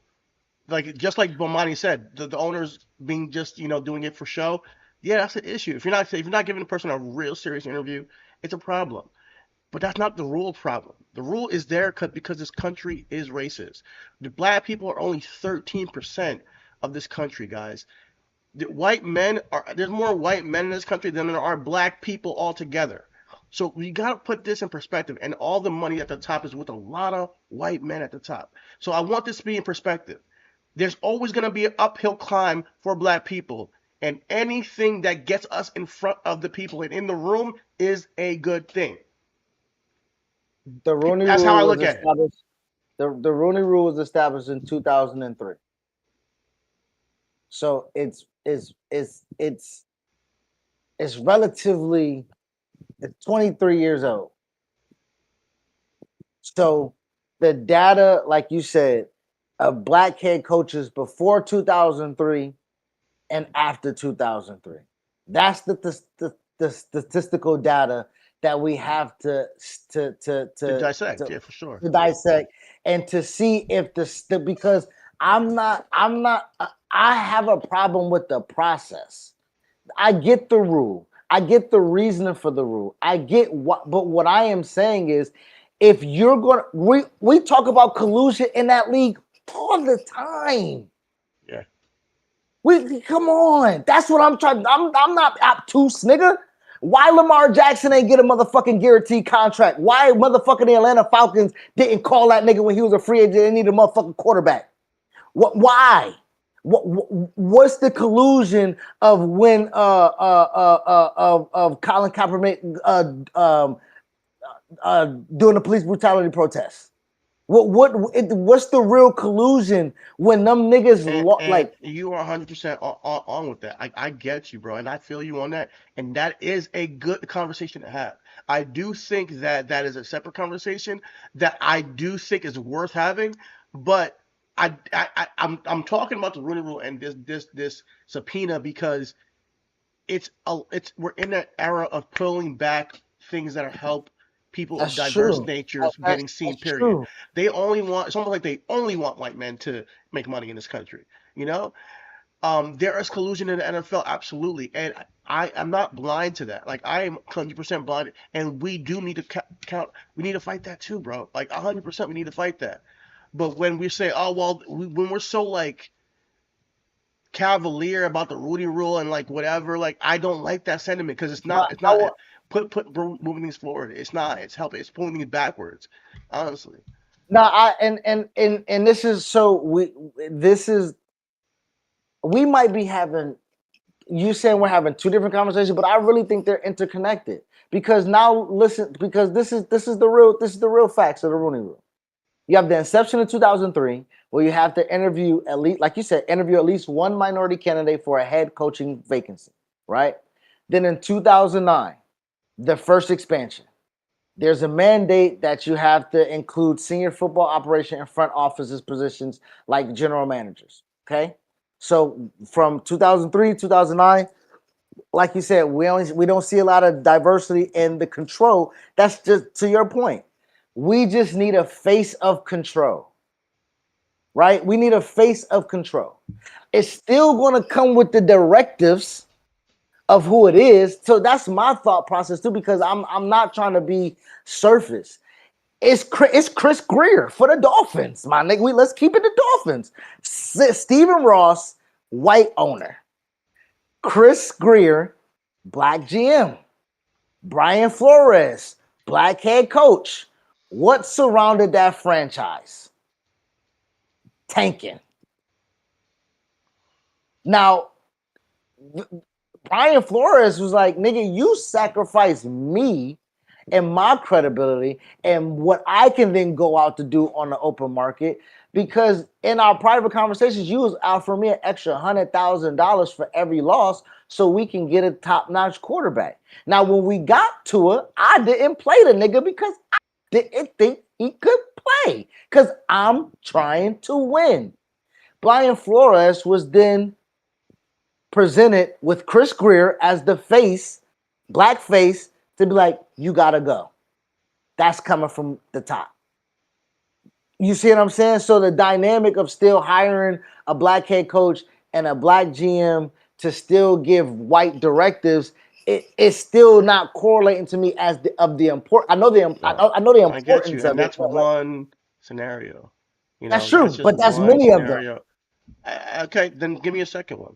Like just like Bomani said, the owners being just doing it for show. Yeah, that's an issue. If you're not giving a person a real serious interview, it's a problem. But that's not the rule problem. The rule is there because this country is racist. The black people are only 13% of this country, guys. There's more white men in this country than there are black people altogether. So we gotta put this in perspective, and all the money at the top is with a lot of white men at the top. So I want this to be in perspective. There's always gonna be an uphill climb for black people, and anything that gets us in front of the people and in the room is a good thing. the Rooney That's how I Rule was look at it. established. The Rooney Rule was established in 2003. So it's relatively, it's 23 years old. So the data, like you said, of black head coaches before 2003 and after 2003. That's the statistical data that we have To dissect, yeah, for sure. to dissect and to see if because I have a problem with the process. I get the rule. I get the reasoning for the rule. I get but what I am saying is, if you're gonna, we talk about collusion in that league all the time. Yeah. We come on. That's what I'm trying. I'm not obtuse, nigga. Why Lamar Jackson ain't get a motherfucking guaranteed contract? Why motherfucking the Atlanta Falcons didn't call that nigga when he was a free agent and needed a motherfucking quarterback? Why? What's the collusion of when of Colin Kaepernick doing the police brutality protest? What's the real collusion when them niggas And you are 100% on with that. I get you, bro, and I feel you on that. And that is a good conversation to have. I do think that that is a separate conversation that I do think is worth having. But I'm talking about the Rooney Rule and this subpoena because we're in an era of pulling back things that help people of That's diverse true. natures getting seen, That's period. true. It's almost like they only want white men to make money in this country, you know? There is collusion in the NFL, absolutely. And I'm not blind to that. Like, I am 100% blind, and we do need to we need to fight that too, bro. Like, 100% we need to fight that. But when we say, oh, well, when we're so, like, cavalier about the Rudy Rule and like whatever. Like I don't like that sentiment because it's not. But It's not moving things forward. It's not. It's helping. It's pulling things backwards. Honestly. no, and this is so we might be having, you saying we're having two different conversations, but I really think they're interconnected because now listen, because this is the real facts of the Rooney Rule. You have the inception of 2003, where you have to interview at least, like you said, interview at least one minority candidate for a head coaching vacancy, right? Then in 2009, the first expansion. There's a mandate that you have to include senior football operation and front offices positions like general managers. Okay. So from 2003, 2009, like you said, we don't see a lot of diversity in the control. That's just to your point. We just need a face of control, right? We need a face of control. It's still going to come with the directives of who it is. So that's my thought process too, because I'm not trying to be surface. It's Chris Greer for the Dolphins, my nigga. Let's keep it the Dolphins. Stephen Ross, white owner. Chris Greer, black GM. Brian Flores, black head coach. What surrounded that franchise? Tanking. Now, Brian Flores was like, nigga, you sacrificed me and my credibility and what I can then go out to do on the open market, because in our private conversations, you was offering me an extra $100,000 for every loss so we can get a top-notch quarterback. Now, when we got to it, I didn't play the nigga because I didn't think he could play, because I'm trying to win. Brian Flores was then presented with Chris Greer as the face, black face, to be like, you gotta go. That's coming from the top. You see what I'm saying? So the dynamic of still hiring a black head coach and a black GM to still give white directives, it's still not correlating to me as the important. I know the I get you, importance and of it. that's one scenario. That's true, That's just but that's one many of them. scenario. Okay, then give me a second one.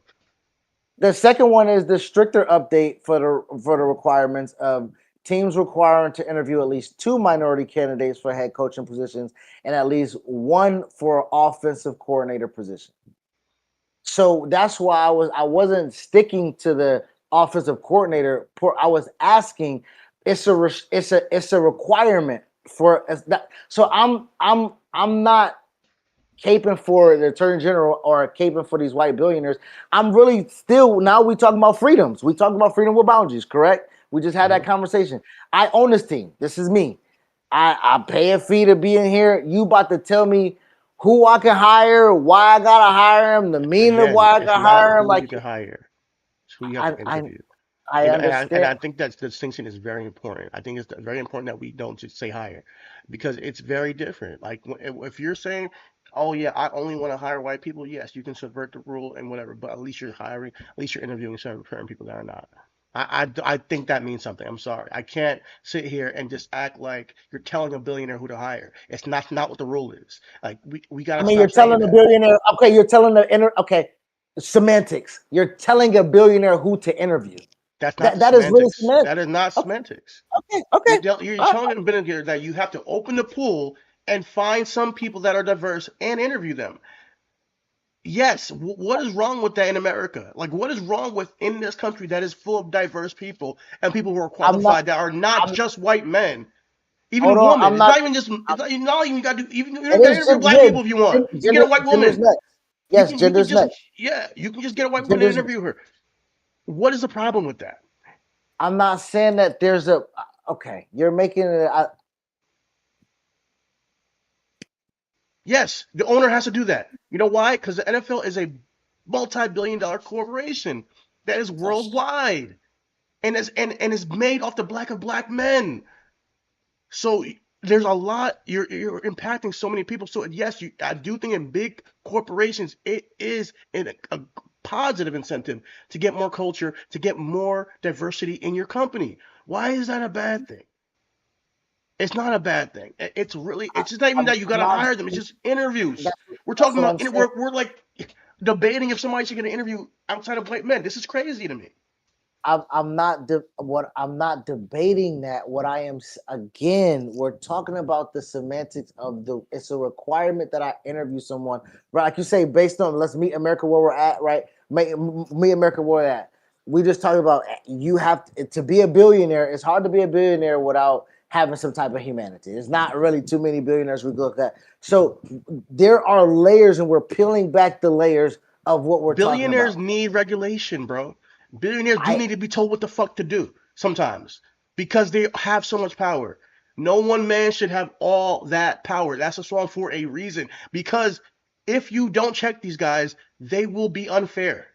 The second one is the stricter update for the requirements of teams requiring to interview at least 2 minority candidates for head coaching positions and at least 1 for offensive coordinator position. So that's why I wasn't sticking to the offensive coordinator. I was asking, it's a requirement for that. So I'm not caping for the attorney general or caping for these white billionaires. I'm really still, now we talking about freedoms. We talking about freedom with boundaries, correct? We just had that conversation. I own this team. This is me. I pay a fee to be in here. You about to tell me who I can hire, why I gotta hire him, the meaning of Again, why I it's gotta not hire him. who Like, you can hire; it's who you have to I interview. I And I understand. think that distinction is very important. I think it's very important that we don't just say hire, because it's very different. Like if you're saying, "Oh yeah, I only want to hire white people," yes, you can subvert the rule and whatever, but at least you're hiring, at least you're interviewing certain people that are not. I think that means something. I'm sorry. I can't sit here and just act like you're telling a billionaire who to hire. It's not what the rule is. Like we I gotta mean, you're stop saying telling a that. billionaire, okay, you're telling okay, semantics. You're telling a billionaire who to interview. That's not the That is really semantics. semantics. That is not Okay, semantics. okay. You're Uh, telling them here that you have to open the pool and find some people that are diverse and interview them. Yes, what is wrong with that in America? Like, what is wrong with in this country that is full of diverse people and people who are I'm not. qualified that are not I'm. just white men, Hold even on. women? I'm It's not. not even just. I'm, It's not even you got to do. Even you it don't got to is interview black people if you want. You can get a white gender's woman. next. Yes, You can gender's just next. yeah. You can just get a white woman and Gender's. interview her. What is the problem with that? I'm not saying that there's a. Okay, you're making it. Yes, the owner has to do that. You know why? Because the NFL is a multi-billion-dollar corporation that is worldwide and is made off the black of black men. So there's a lot you're impacting so many people. So yes, I do think in big corporations it is a positive incentive to get more culture, to get more diversity in your company. Why is that a bad thing? It's not a bad thing. It's just not even that you got I'm to not. hire them. It's just interviews. That's, We're that's talking what about, I'm saying. we're like debating if somebody should get an interview outside of white men. This is crazy to me. I'm not I'm not debating that. What I am again, we're talking about the semantics of the. It's a requirement that I interview someone, right? Like you say, based on let's meet America where we're at, right? Meet America where we're at. We just talked about you have to be a billionaire. It's hard to be a billionaire without having some type of humanity. There's not really too many billionaires we look at. So there are layers, and we're peeling back the layers of what we're talking Billionaires about. need regulation, bro. Billionaires do I need to be told what the fuck to do sometimes because they have so much power. No one man should have all that power. That's a song for a reason. Because if you don't check these guys, they will be unfair.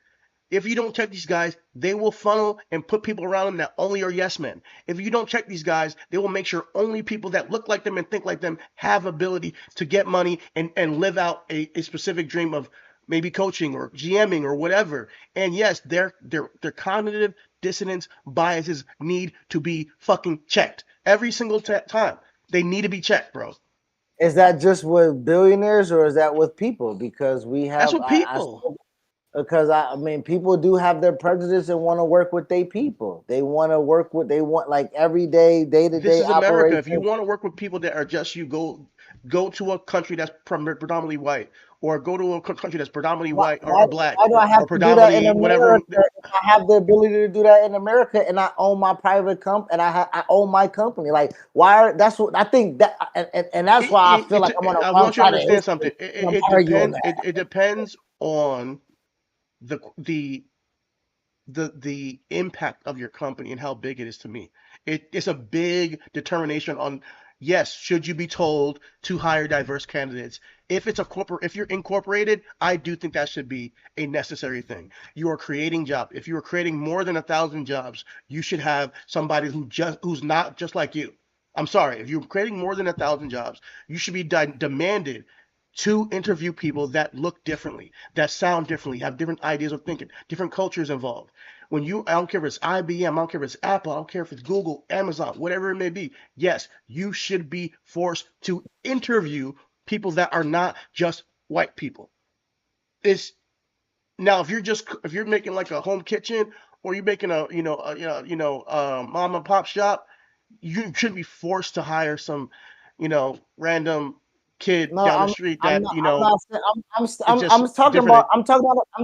If you don't check these guys, they will funnel and put people around them that only are yes men. If you don't check these guys, they will make sure only people that look like them and think like them have ability to get money and live out a specific dream of maybe coaching or GMing or whatever. And yes, their cognitive dissonance biases need to be fucking checked every single time. They need to be checked, bro. Is that just with billionaires or is that with people? Because we That's have what people. because I mean, people do have their prejudice and want to work with their people. They want to work with, they want like everyday, day to This day is America. If you operations. want to work with people that are just you, go to a country that's predominantly white, or go to a country that's predominantly Why, white or why, black, why do I have or to do that in predominantly whatever. America if I have the ability to do that in America and I own my private and I own my company? Like, why are, that's what I think that, and that's why I feel like I'm on the I wrong want you to side of understand history something. when I'm arguing that. It depends on the the impact of your company and how big it is to me. It's a big determination on, yes, should you be told to hire diverse candidates? If it's a corporate, if you're incorporated, I do think that should be a necessary thing. You are creating jobs. If you are creating more than 1,000 jobs, you should have somebody who's not just like you. I'm sorry, if you're creating more than 1,000 jobs, you should be demanded to interview people that look differently, that sound differently, have different ideas of thinking, different cultures involved. When you, I don't care if it's IBM, I don't care if it's Apple, I don't care if it's Google, Amazon, whatever it may be. Yes, you should be forced to interview people that are not just white people. It's now if you're making like a home kitchen, or you're making a mom and pop shop, you shouldn't be forced to hire some random kid No, down the street I'm that not. I'm not. saying- it's just I'm talking about. different. I'm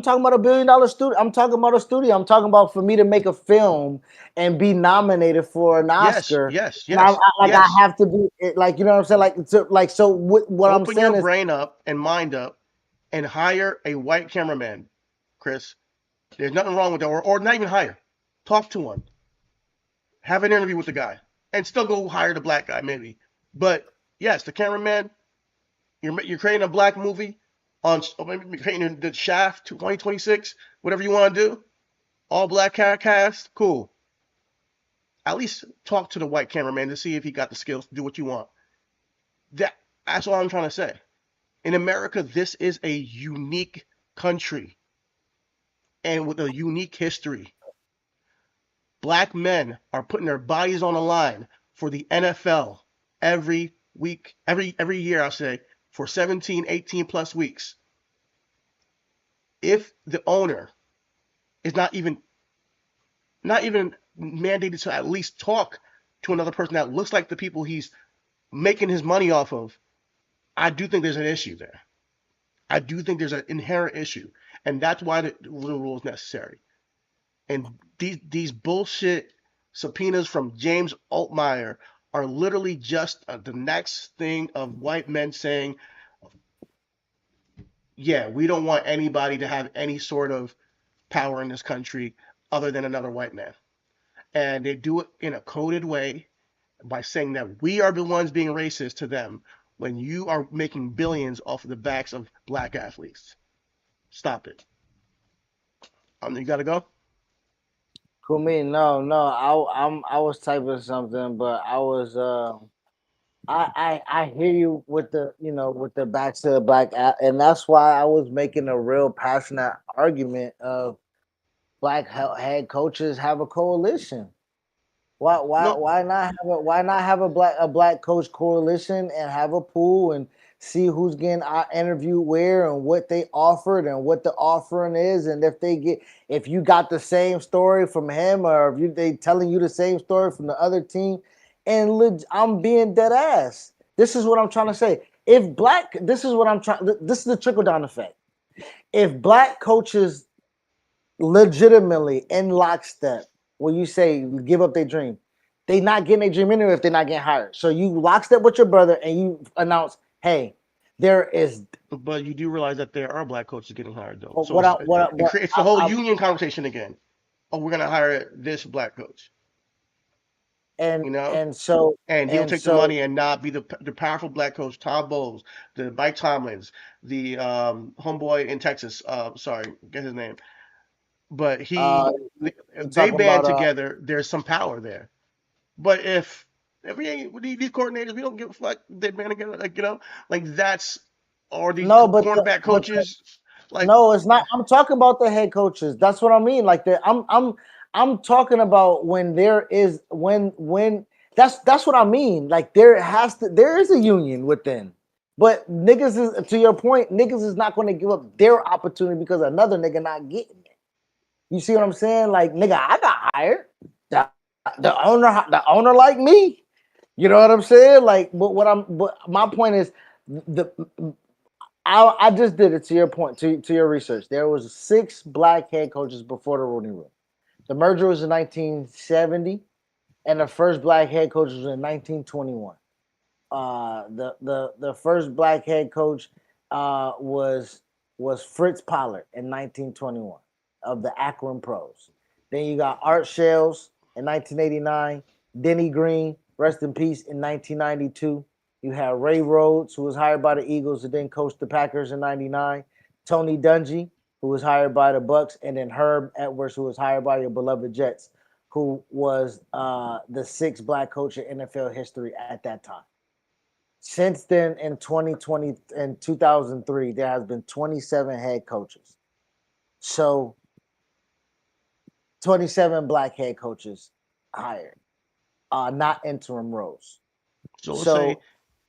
talking about $1 billion studio. I'm talking about a studio. I'm talking about for me to make a film and be nominated for an Yes, Oscar, yes, and I yes, like I yes. have to be like, you know what I'm saying, so what I'm Open your saying is, brain up and mind up and hire a white cameraman, Chris. There's nothing wrong with that, or not even hire. Talk to one. Have an interview with the guy, and still go hire the black guy maybe. But yes, the cameraman. You're creating a black movie on, or maybe creating the Shaft 2026, whatever you want to do. All black cast, cool. At least talk to the white cameraman to see if he got the skills to do what you want. That that's all I'm trying to say. In America, this is a unique country and with a unique history. Black men are putting their bodies on the line for the NFL every week, every year, I'll say, for 17, 18 plus weeks. If the owner is not even mandated to at least talk to another person that looks like the people he's making his money off of, I do think there's an issue there. I do think there's an inherent issue, and that's why the rule is necessary. And these bullshit subpoenas from James Uthmeier are literally just the next thing of white men saying, yeah, we don't want anybody to have any sort of power in this country other than another white man. And they do it in a coded way by saying that we are the ones being racist to them when you are making billions off of the backs of black athletes. Stop it. You got to go? cool. Me, no. I was typing something, but I was I hear you with the, with the back to the black, and that's why I was making a real passionate argument of black head coaches have a coalition. No, Why not have a black coach coalition and have a pool and see who's getting interviewed where and what they offered and what the offering is, and if you got the same story from him, or if they telling you the same story from the other team, and I'm being dead ass. This is what I'm trying to say. This is what I'm trying. This is the trickle down effect. If black coaches legitimately in lockstep, when you say give up their dream, they not getting their dream anyway if they're not getting hired. So you lockstep with your brother and you announce, hey, there is but you do realize that there are black coaches getting hired though. So what I what I, it what creates the whole I union conversation again. Oh, we're gonna hire this black coach, and you know, and so and he'll and take the so money and not be the powerful black coach, Tom Bowles, the Mike Tomlins, the homeboy in Texas. Sorry, get his name. But uh if you're they talking band about together, there's some power there. But if we ain't with these coordinators, we don't give a fuck. They band together, like like that's or these no, cornerback coaches, like no, it's not. I'm talking about the head coaches. That's what I mean. Like I'm talking about when there is when that's what I mean. Like there is a union within. But niggas is, to your point, niggas is not going to give up their opportunity because another nigga not getting it. You see what I'm saying? Like, nigga, I got hired. The owner like me. You know what I'm saying? Like, but my point is, I just did it to your point, to your research. There was 6 black head coaches before the Rooney Rule. The merger was in 1970, and the first black head coach was in 1921. The first black head coach was Fritz Pollard in 1921 of the Akron Pros. Then you got Art Shells in 1989, Denny Green, rest in peace, in 1992. You had Ray Rhodes, who was hired by the Eagles and then coached the Packers in 99. Tony Dungy, who was hired by the Bucks, and then Herb Edwards, who was hired by your beloved Jets, who was the 6th black coach in NFL history at that time. Since then, in 2020 and 2003, there has been 27 head coaches. So 27 black head coaches hired, not interim roles. So let's say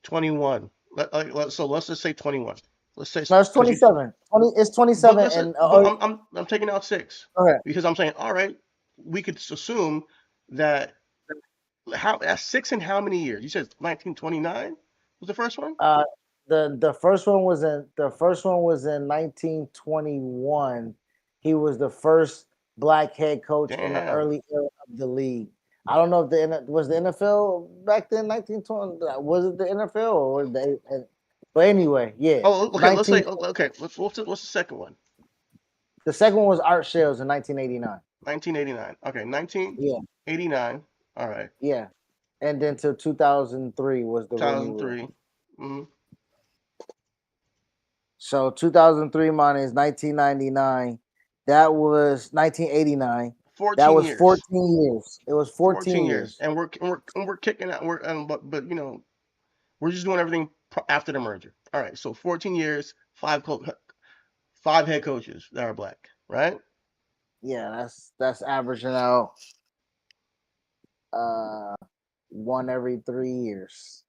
21. So let's just say 21. Let's say No, it's 27. It's 27, but listen, and but I'm taking out 6 okay. because I'm saying, all right, we could assume that that's 6 in how many years? You said 1929 was the first one. The first one was in 1921. He was the first black head coach in the Damn. early era of the league. I don't know if was the NFL back then 1920. Was it the NFL or was they? But anyway, yeah. Oh, okay. Let's 19, say okay. What's the second one? the second one was Art Shells in 1989. 1989. Okay, Yeah, 1989. All right. yeah. And then till 2003 was the Rooney Rule. 2003. Mm-hmm. So 2003 minus 1999, that was 1989. 14 That was years. 14 years. It was 14 years. And we're kicking out. But we're just doing everything after the merger. All right. So 14 years, 5 head coaches that are black, right? Yeah, that's averaging out one every 3 years.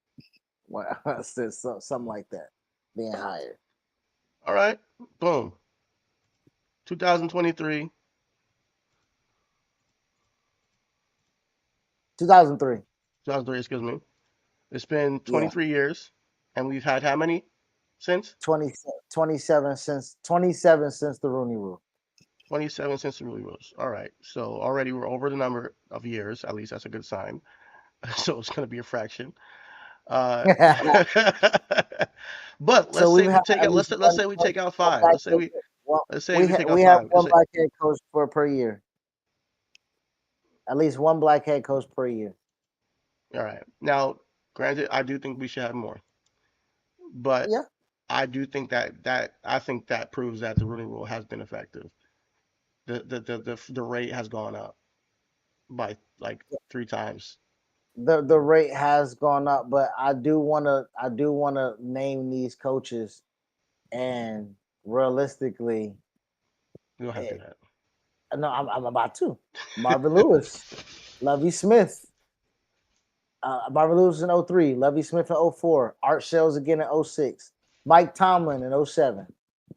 Something like that being hired. All right. Boom. 2023. 2003. 2003, excuse me. It's been 23 years, and we've had how many since? 27 since the Rooney Rule. 27 since the Rooney Rule. All right. So already we're over the number of years. At least that's a good sign. So it's going to be a fraction. But let's say we take out. Let's say we take out 5. Let's say we take out 5. We have one black head coach per year. At least one black head coach per year. All right. Now, granted, I do think we should have more, but Yeah. I do think that proves that the Rooney Rule has been effective. The rate has gone up by like 3 times. The rate has gone up, but I do wanna name these coaches, and realistically, We don't have to do that. no, I'm about to. Marvin Lewis, Lovie Smith. Marvin Lewis in 03, Lovie Smith in 04, Art Shells again in 06, Mike Tomlin in 07,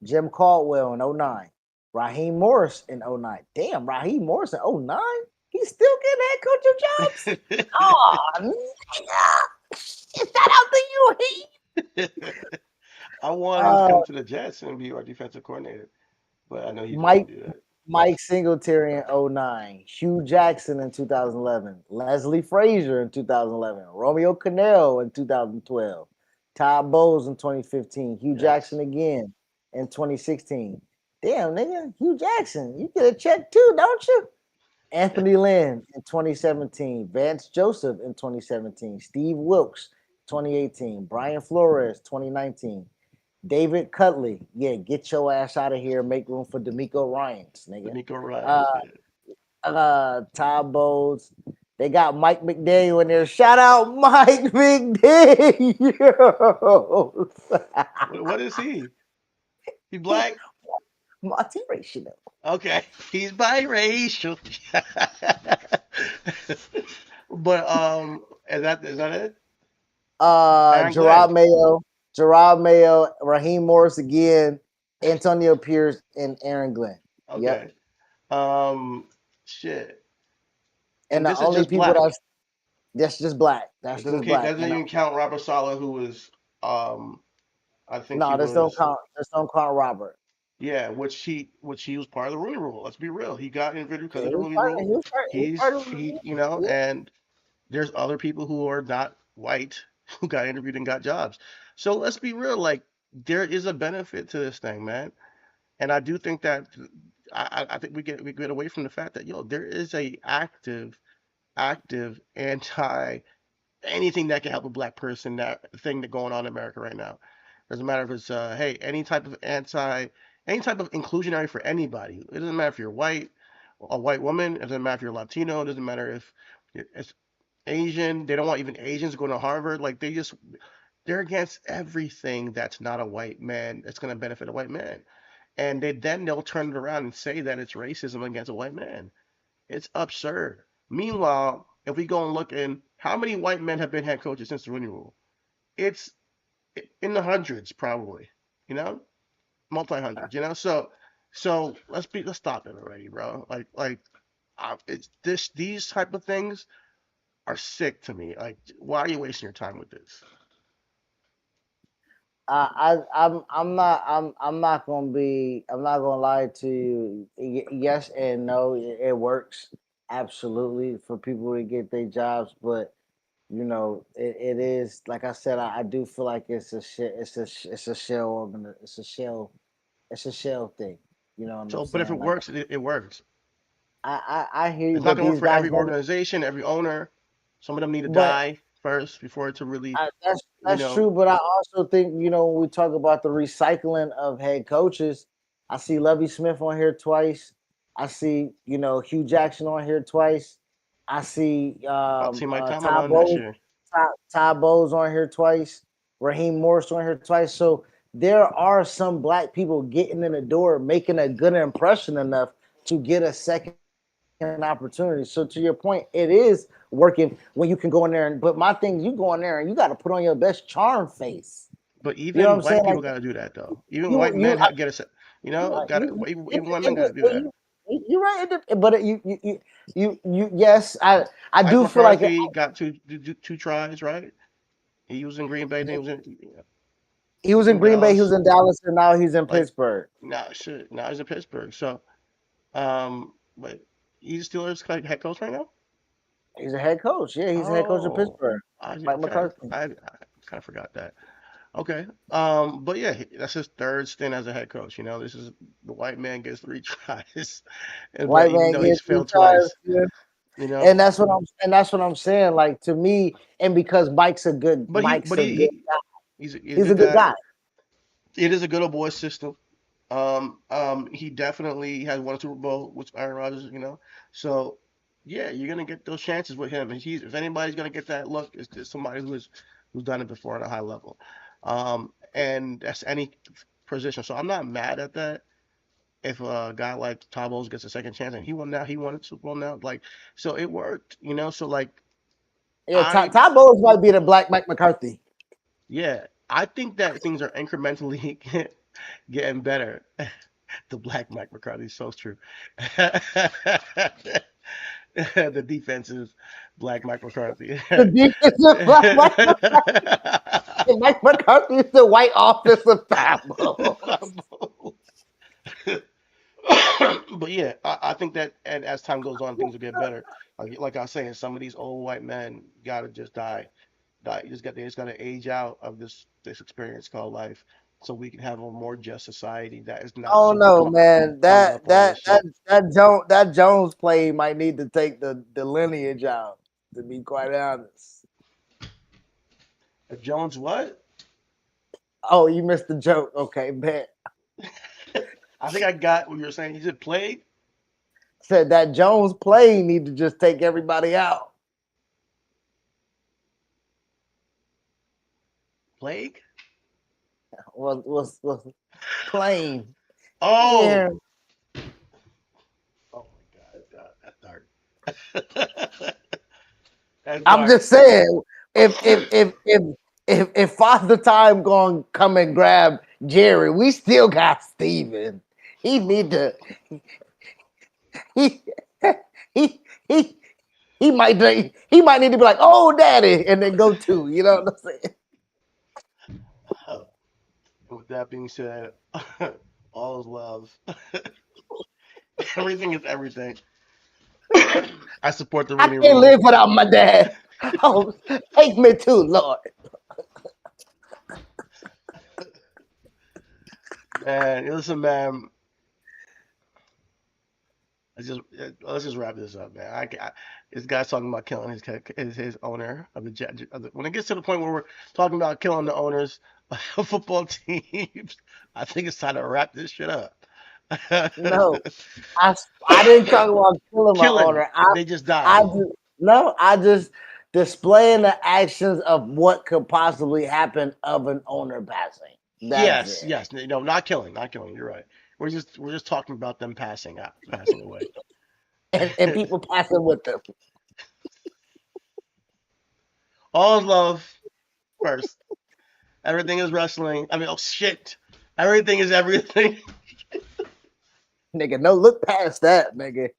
Jim Caldwell in 09, Raheem Morris in 09. Damn, Raheem Morris in 09? He's still getting head coaching jobs? Oh, nigga. Is that out the UAE? I wanted him to come to the Jets and be our defensive coordinator, but I know he didn't do that. Mike Singletary in 09, Hugh Jackson in 2011, Leslie Frazier in 2011, Romeo Cannell in 2012, Todd Bowles in 2015, Hugh Jackson again in 2016. Damn, nigga, Hugh Jackson, you get a check too, don't you? Anthony Lynn in 2017, Vance Joseph in 2017, Steve Wilkes 2018, Brian Flores 2019. David Cutley, get your ass out of here. Make room for D'Amico Ryans, nigga. D'Amico Ryans. Todd Bowles. They got Mike McDaniel in there. Shout out Mike McDaniel. What is he? He black? Multiracial. Okay, he's biracial. But is that it? Gerard Mayo. Gerard Mayo, Raheem Morris again, Antonio Pierce, and Aaron Glenn. Yep. Okay. Shit. And And the this is only just people black. that's just black. It That's doesn't just black. doesn't even count Robert Sala, who was I think he No, this don't was count. This don't count Robert. yeah, which he was part of the Rooney Rule. Let's be real. He got interviewed because Yeah, of the Rooney he Rule. was part. He was part of He it. Yeah. and there's other people who are not white who got interviewed and got jobs. So let's be real. Like there is a benefit to this thing, man. And I do think that I think we get away from the fact that there is a active anti anything that can help a black person, that thing that going on in America right now. Doesn't matter if it's hey, any type of inclusionary for anybody. It doesn't matter if you're white, a white woman. It doesn't matter if you're Latino. It doesn't matter if it's Asian. They don't want even Asians going to Harvard. Like they're against everything that's not a white man. That's going to benefit a white man. And they'll turn it around and say that it's racism against a white man. It's absurd. Meanwhile, if we go and look in how many white men have been head coaches since the Rooney Rule, it's in the hundreds probably. You know, multi hundreds. You know, so let's stop it already, bro. It's these type of things are sick to me. Like, why are you wasting your time with this? I'm not gonna lie to you. Yes and no, it works absolutely for people to get their jobs, but it is like I said. I do feel like it's a shell it's a shell thing. You know what I'm So, but if it saying? Like works, it works. I hear you, It's not but gonna work these for guys every never. organization, every owner. Some of them need to But die first before it to really, you that's know, true, but I also think when we talk about the recycling of head coaches, I see Lovey Smith on here twice. I see Hugh Jackson on here twice. I see I'll see Mike Tomlin Ty on next Bowles, year. Ty Bowles on here twice. Raheem Morris on here twice. So there are some black people getting in the door, making a good impression enough to get a second opportunity. So to your point, it is working when you can go in there but my thing, you go in there and you got to put on your best charm face. But You know what even I'm saying? white Like people got to do that though. Even you white you men get a, got to, even white men got to do that. you're right. But yes, I Mike do feel like McCarthy got two tries, right? He was in Green Bay, then he he was was in in Green Bay, he was Dallas. in Dallas, and now he's in Like, Pittsburgh. nah, shit. Now he's in Pittsburgh. So, but he's still head coach right now. He's a head coach. Yeah, he's a head coach of Oh, Pittsburgh. Mike McCarthy. I kind of forgot that. Okay. But yeah, that's his third stint as a head coach. This is the white man gets three tries, but White even man though he's gets failed twice, retired. you know. And that's what I'm saying. Like to me, and because But Mike's a good guy. he's a He's a good good guy. guy. It is a good old boy system. He definitely has won a Super Bowl with Aaron Rodgers. So yeah, you're gonna get those chances with him, and if anybody's gonna get that look, it's somebody who's done it before at a high level. And that's any position. So I'm not mad at that. If a guy like Tabos gets a second chance and he won a Super Bowl now, like so it worked. So like Yeah, I Todd Bowles might be the black Mike McCarthy. yeah, I think that things are incrementally getting better. The black Mike McCarthy is so true. The defensive black Mike McCarthy. The defensive black Mike McCarthy. Mike McCarthy is the white offensive tackle. But yeah, I think that and as time goes on, things will get better. Like I was saying, some of these old white men gotta just die. They just gotta age out of this experience called life, so we can have a more just society that is not Oh so no, man! hung up on this shit. That Jones play might need to take the lineage out. To be quite honest. If Jones what? Oh, you missed the joke. Okay, bet. I think I got what you were saying. He said plague. Said that Jones play need to just take everybody out. Plague? Was plain. Oh. Yeah. Oh my God, that's dark. That's I'm dark. just saying, if if Father Time gonna come and grab Jerry, we still got Steven. He need to he he he he might need to be like, oh daddy, and then go to, you know what I'm saying? With that being said, all is love. Everything is everything. I support the I Rooney can't Rule. live without my dad. Oh, take me too, Lord. Man, listen, man. Let's just wrap this up, man. This guy's talking about killing his owner of the Jet. When it gets to the point where we're talking about killing the owners of football teams, I think it's time to wrap this shit up. No, I didn't talk about killing my Killing, owner. they just I died. just no, I just displaying the actions of what could possibly happen of an owner passing. That's Yes, it. yes, no, not killing, not killing. You're right. We're just talking about them passing away. And people passing with them. All is love first. Everything is wrestling. I mean, oh shit. Everything is everything. Nigga, no look past that, nigga.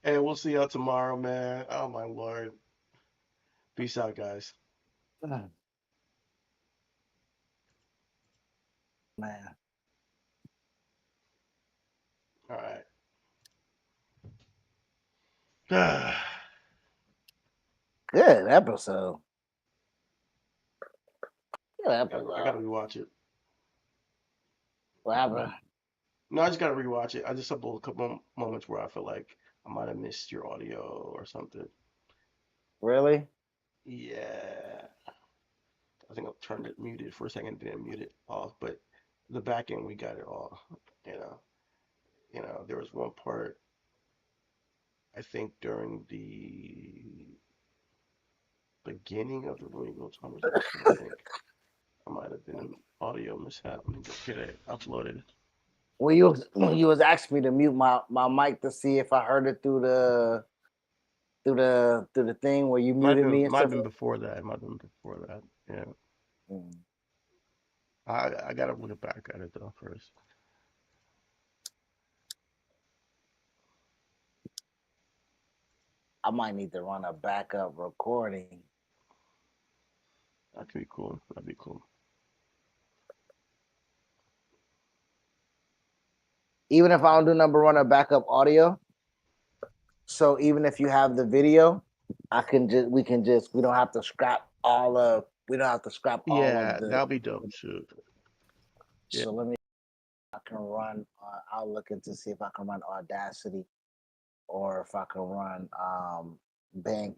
And we'll see y'all tomorrow, man. Oh my lord. Peace out, guys. Man, All right. good episode. Good I gotta episode. rewatch it. What happened? No, I just gotta rewatch it. I just have a couple moments where I feel like I might have missed your audio or something. Really? Yeah. I think I turned it muted for a second, didn't mute it off, but the back end we got it all. You know. There was one part I think during the beginning of the Rooney Rule conversation, I think I might have been an audio mishap. Let me just get it uploaded. When you was asking me to mute my mic to see if I heard it through the thing where you muted me and Might have stuff. been before that. It might have been before that. Yeah. Mm. I gotta look back at it though first. I might need to run a backup recording. That could be cool. That'd be cool. Even if I don't do number run a backup audio. So even if you have the video, we don't have to scrap all of Yeah, the. that'll be dope. Shoot. Yeah. So let me. I can run. I'll look into see if I can run Audacity, or if I can run Bandcamp.